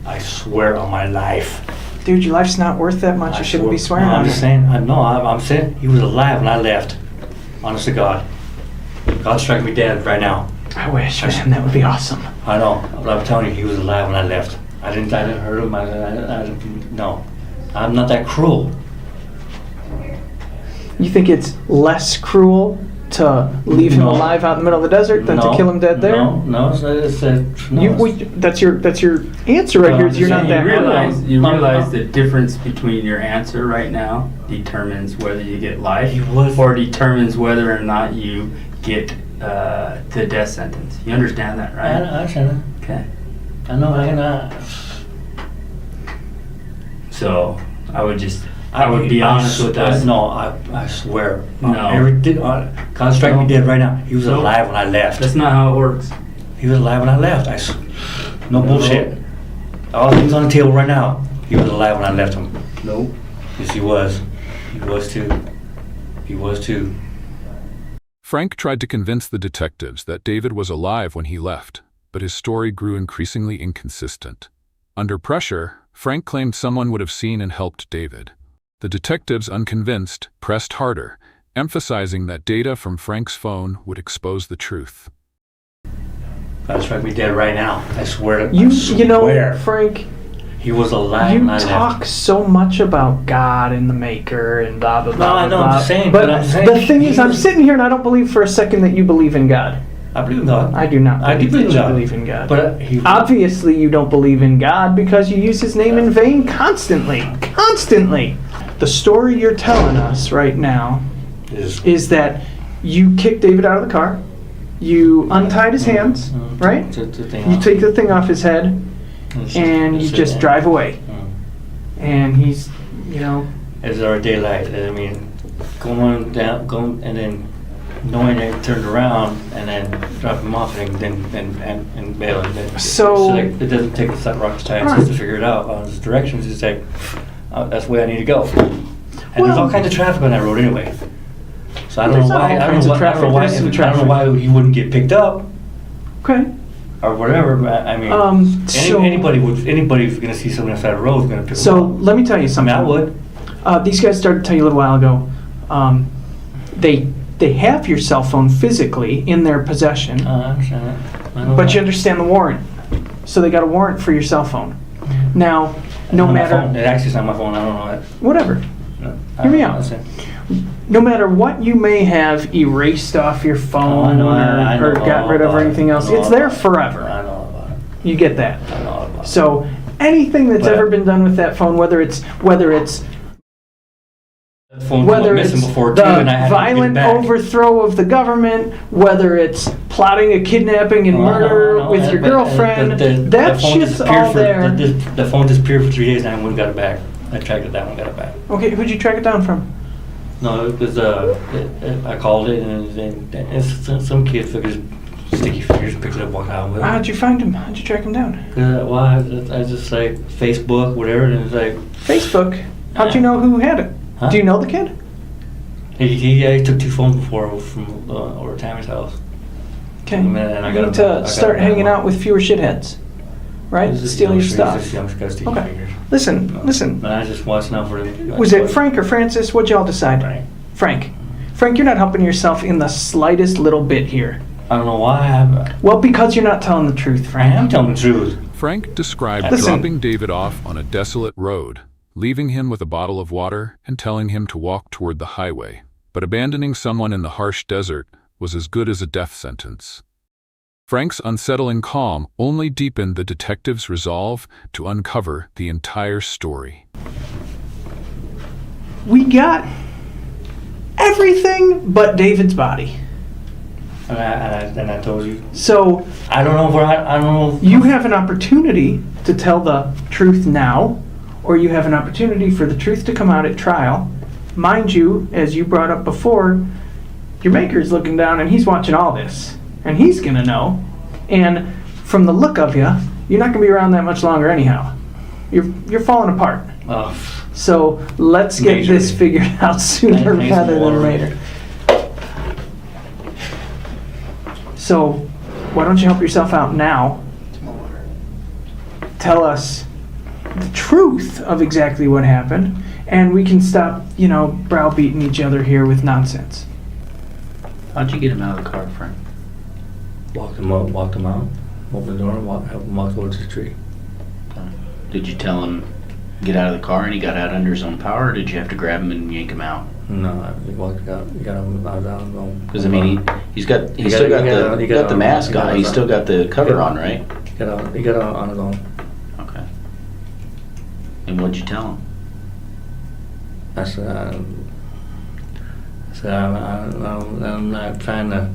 I swear on my life. Dude, your life's not worth that much. You shouldn't be swearing on I'm it. just saying. I'm saying he was alive when I left. Honest to God. God strike me dead right now. I wish, man. That would be awesome. I know, but I'm telling you, he was alive when I left. I didn't hurt him. No, I'm not that cruel. You think it's less cruel to leave him alive out in the middle of the desert than to kill him dead there? No. That's your answer right here. Is you're not that. You realize the difference between your answer right now determines whether you get life or determines whether or not you get the death sentence. You understand that, right? I understand that. Okay. I know. So I would be honest with us. No, I swear. No. God strike me dead right now. He was alive when I left. That's not how it works. He was alive when I left. No bullshit. All things on the table right now. He was alive when I left him. Nope. Yes, he was. He was too. He was too. Frank tried to convince the detectives that David was alive when he left, but his story grew increasingly inconsistent. Under pressure, Frank claimed someone would have seen and helped David. The detectives, unconvinced, pressed harder, emphasizing that data from Frank's phone would expose the truth. God strike me dead right now. I swear. You know, Frank, He was alive. You talk so much about God and the Maker and blah blah blah. No, I know. Blah. I'm just saying. But I'm saying, the thing is, I'm sitting here and I don't believe for a second that you believe in God. I believe in God. I do not. I do believe in that you God. believe in God. But obviously, you don't believe in God because you use His name in vain constantly. Constantly. The story you're telling us right now is that you kicked David out of the car. You untied his hands, right? You take the thing off his head, and you just drive away. And he's, It's our daylight. I mean, going and then knowing they turned around and then drop him off and bail. And so it doesn't take us that rocket science to figure it out on his directions. It's like, that's the way I need to go. And there's all kinds of traffic on that road anyway. So I don't know why. I don't know why he wouldn't get picked up. Okay. Or whatever. I mean, anybody's gonna see someone on the side of the road is gonna pick him up. So let me tell you something. I would. These guys started to tell you a little while ago. They have your cell phone physically in their possession. I understand that. But you understand the warrant. So they got a warrant for your cell phone. Now, no matter. It actually is not my phone. I don't know that. Whatever. No, Hear me out. No matter what you may have erased off your phone or got rid of or anything else, it's there forever. I know about it. You get that. I know about it. So anything that's ever been done with that phone, whether it's the violent overthrow of the government, whether it's plotting a kidnapping and murder with your girlfriend, that shit's all there. The phone disappeared for 3 days and I went and got it back. I tracked it down and got it back. Okay, who'd you track it down from? No, it was I called it and some kid took his sticky fingers, picked it up, walked out with it. How'd you find him? How'd you track him down? Well, I just like Facebook, whatever, and it's like Facebook. How'd you know who had it? Huh? Do you know the kid? He took 2 phones before from over Tammy's house. Okay. You need to start hanging out with fewer shitheads, right? Steal your stuff. Okay. Listen. I just watching out for them. Was it Frank or Francis? What'd y'all decide? Frank. Frank, you're not helping yourself in the slightest little bit here. I don't know why. Well, because you're not telling the truth, Frank. I am telling the truth. Frank described dropping David off on a desolate road, leaving him with a bottle of water and telling him to walk toward the highway. But abandoning someone in the harsh desert was as good as a death sentence. Frank's unsettling calm only deepened the detective's resolve to uncover the entire story. We got everything but David's body. And I told you. So I don't know. You have an opportunity to tell the truth now, or you have an opportunity for the truth to come out at trial. Mind you, as you brought up before, your maker's looking down and he's watching all this. And he's going to know. And from the look of you, you're not going to be around that much longer anyhow. You're falling apart. Oh. So let's get this figured out sooner rather than later. So why don't you help yourself out now? Tell us the truth of exactly what happened, and we can stop, browbeating each other here with nonsense. How'd you get him out of the car, Frank? Walked him out, opened the door, and helped him walk towards the tree. Did you tell him get out of the car and he got out under his own power, or did you have to grab him and yank him out? No, he got him out of his own. Because he's still got the mask on. He's still got the cover on, right? He got out on his own. Okay. And what'd you tell him? I said I'm not trying to.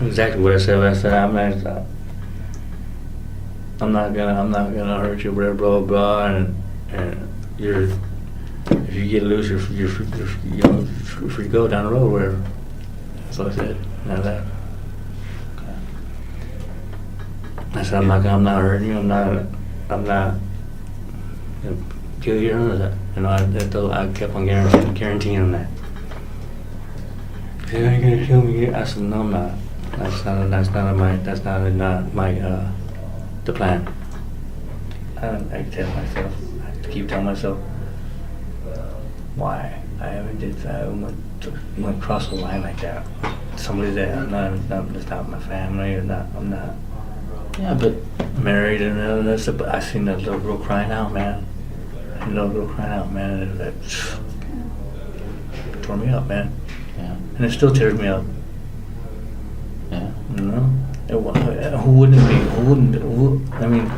Exactly what I said. I said I'm not gonna hurt you, blah blah blah, and if you get loose, you're free to go down the road, wherever. That's what I said. Now that. Okay. I said I'm not hurting you. I'm not gonna kill you or that. I kept on guaranteeing him that. He said, "Are you gonna kill me?" I said, "No, I'm not. That's not my the plan." I tell myself, I keep telling myself, why I haven't went across the line like that. somebody that that's not my family, or not. I'm not. Yeah, but Married and all that stuff. But I seen that little girl crying out, man. That little girl crying out, man. And that tore me up, man. yeah, And it still tears me up. yeah. You know? Who wouldn't it be? I mean,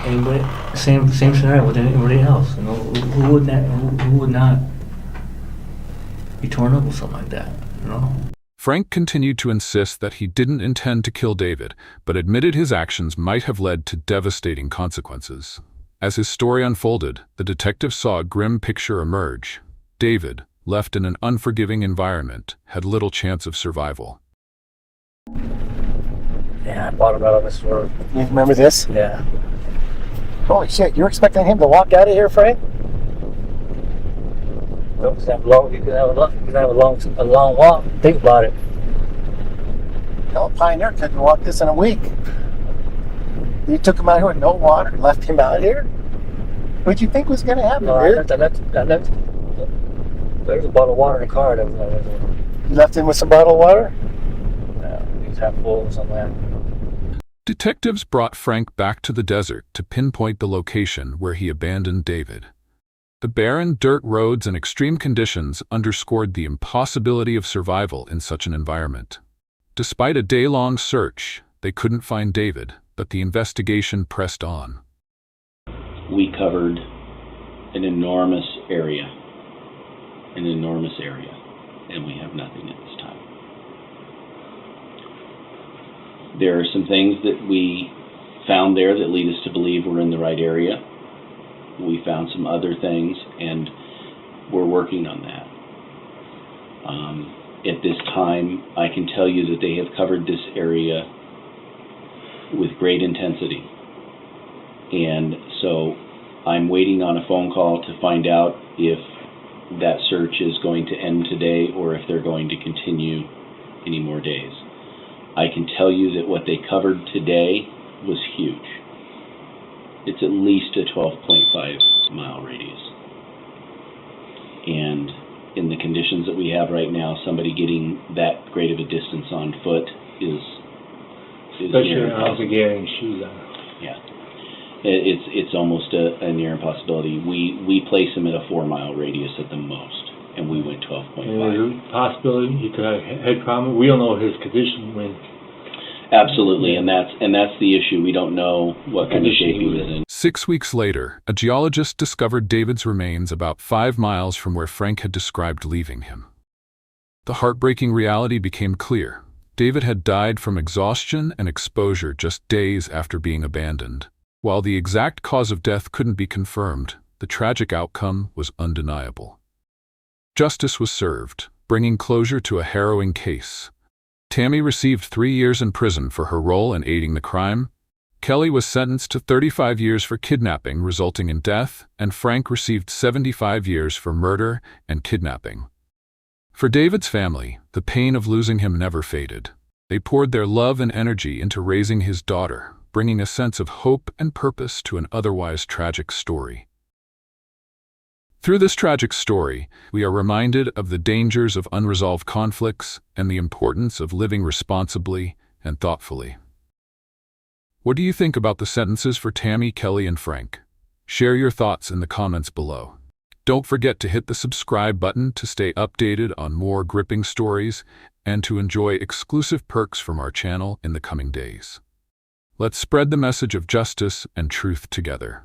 anybody, same scenario with anybody else. You know, who would not be torn up with something like that? You know. Frank continued to insist that he didn't intend to kill David, but admitted his actions might have led to devastating consequences. As his story unfolded, the detective saw a grim picture emerge. David, left in an unforgiving environment, had little chance of survival. Yeah, I bought him out of the store. You remember this? Yeah. Holy shit, you're expecting him to walk out of here, Frank? You can have a long walk. Think about it. No, Pioneer couldn't walk this in a week. You took him out here with no water, left him out here? What'd you think was going to happen, No, dude? There's a bottle of water in the car. You left him with some bottled water? Yeah, he's half full or something like that. Detectives brought Frank back to the desert to pinpoint the location where he abandoned David. The barren dirt roads and extreme conditions underscored the impossibility of survival in such an environment. Despite a day-long search, they couldn't find David, but the investigation pressed on. We covered an enormous area, and we have nothing at this time. There are some things that we found there that lead us to believe we're in the right area. We found some other things, and we're working on that. At this time, I can tell you that they have covered this area with great intensity. And so I'm waiting on a phone call to find out if that search is going to end today or if they're going to continue any more days. I can tell you that what they covered today was huge. It's at least a 12.5 mile radius. And in the conditions that we have right now, somebody getting that great of a distance on foot is Especially near if impossible. you're getting shoes on. Yeah. It's almost a near impossibility. We place him at a 4 mile radius at the most, and we went 12.5. There's a possibility he could have head trauma. We don't know his condition when. Absolutely, and that's the issue. We don't know what kind of shape he was in. 6 weeks later, a geologist discovered David's remains about 5 miles from where Frank had described leaving him. The heartbreaking reality became clear. David had died from exhaustion and exposure just days after being abandoned. While the exact cause of death couldn't be confirmed, the tragic outcome was undeniable. Justice was served, bringing closure to a harrowing case. Tammy received 3 years in prison for her role in aiding the crime. Kelly was sentenced to 35 years for kidnapping, resulting in death, and Frank received 75 years for murder and kidnapping. For David's family, the pain of losing him never faded. They poured their love and energy into raising his daughter, bringing a sense of hope and purpose to an otherwise tragic story. Through this tragic story, we are reminded of the dangers of unresolved conflicts and the importance of living responsibly and thoughtfully. What do you think about the sentences for Tammy, Kelly, and Frank? Share your thoughts in the comments below. Don't forget to hit the subscribe button to stay updated on more gripping stories and to enjoy exclusive perks from our channel in the coming days. Let's spread the message of justice and truth together.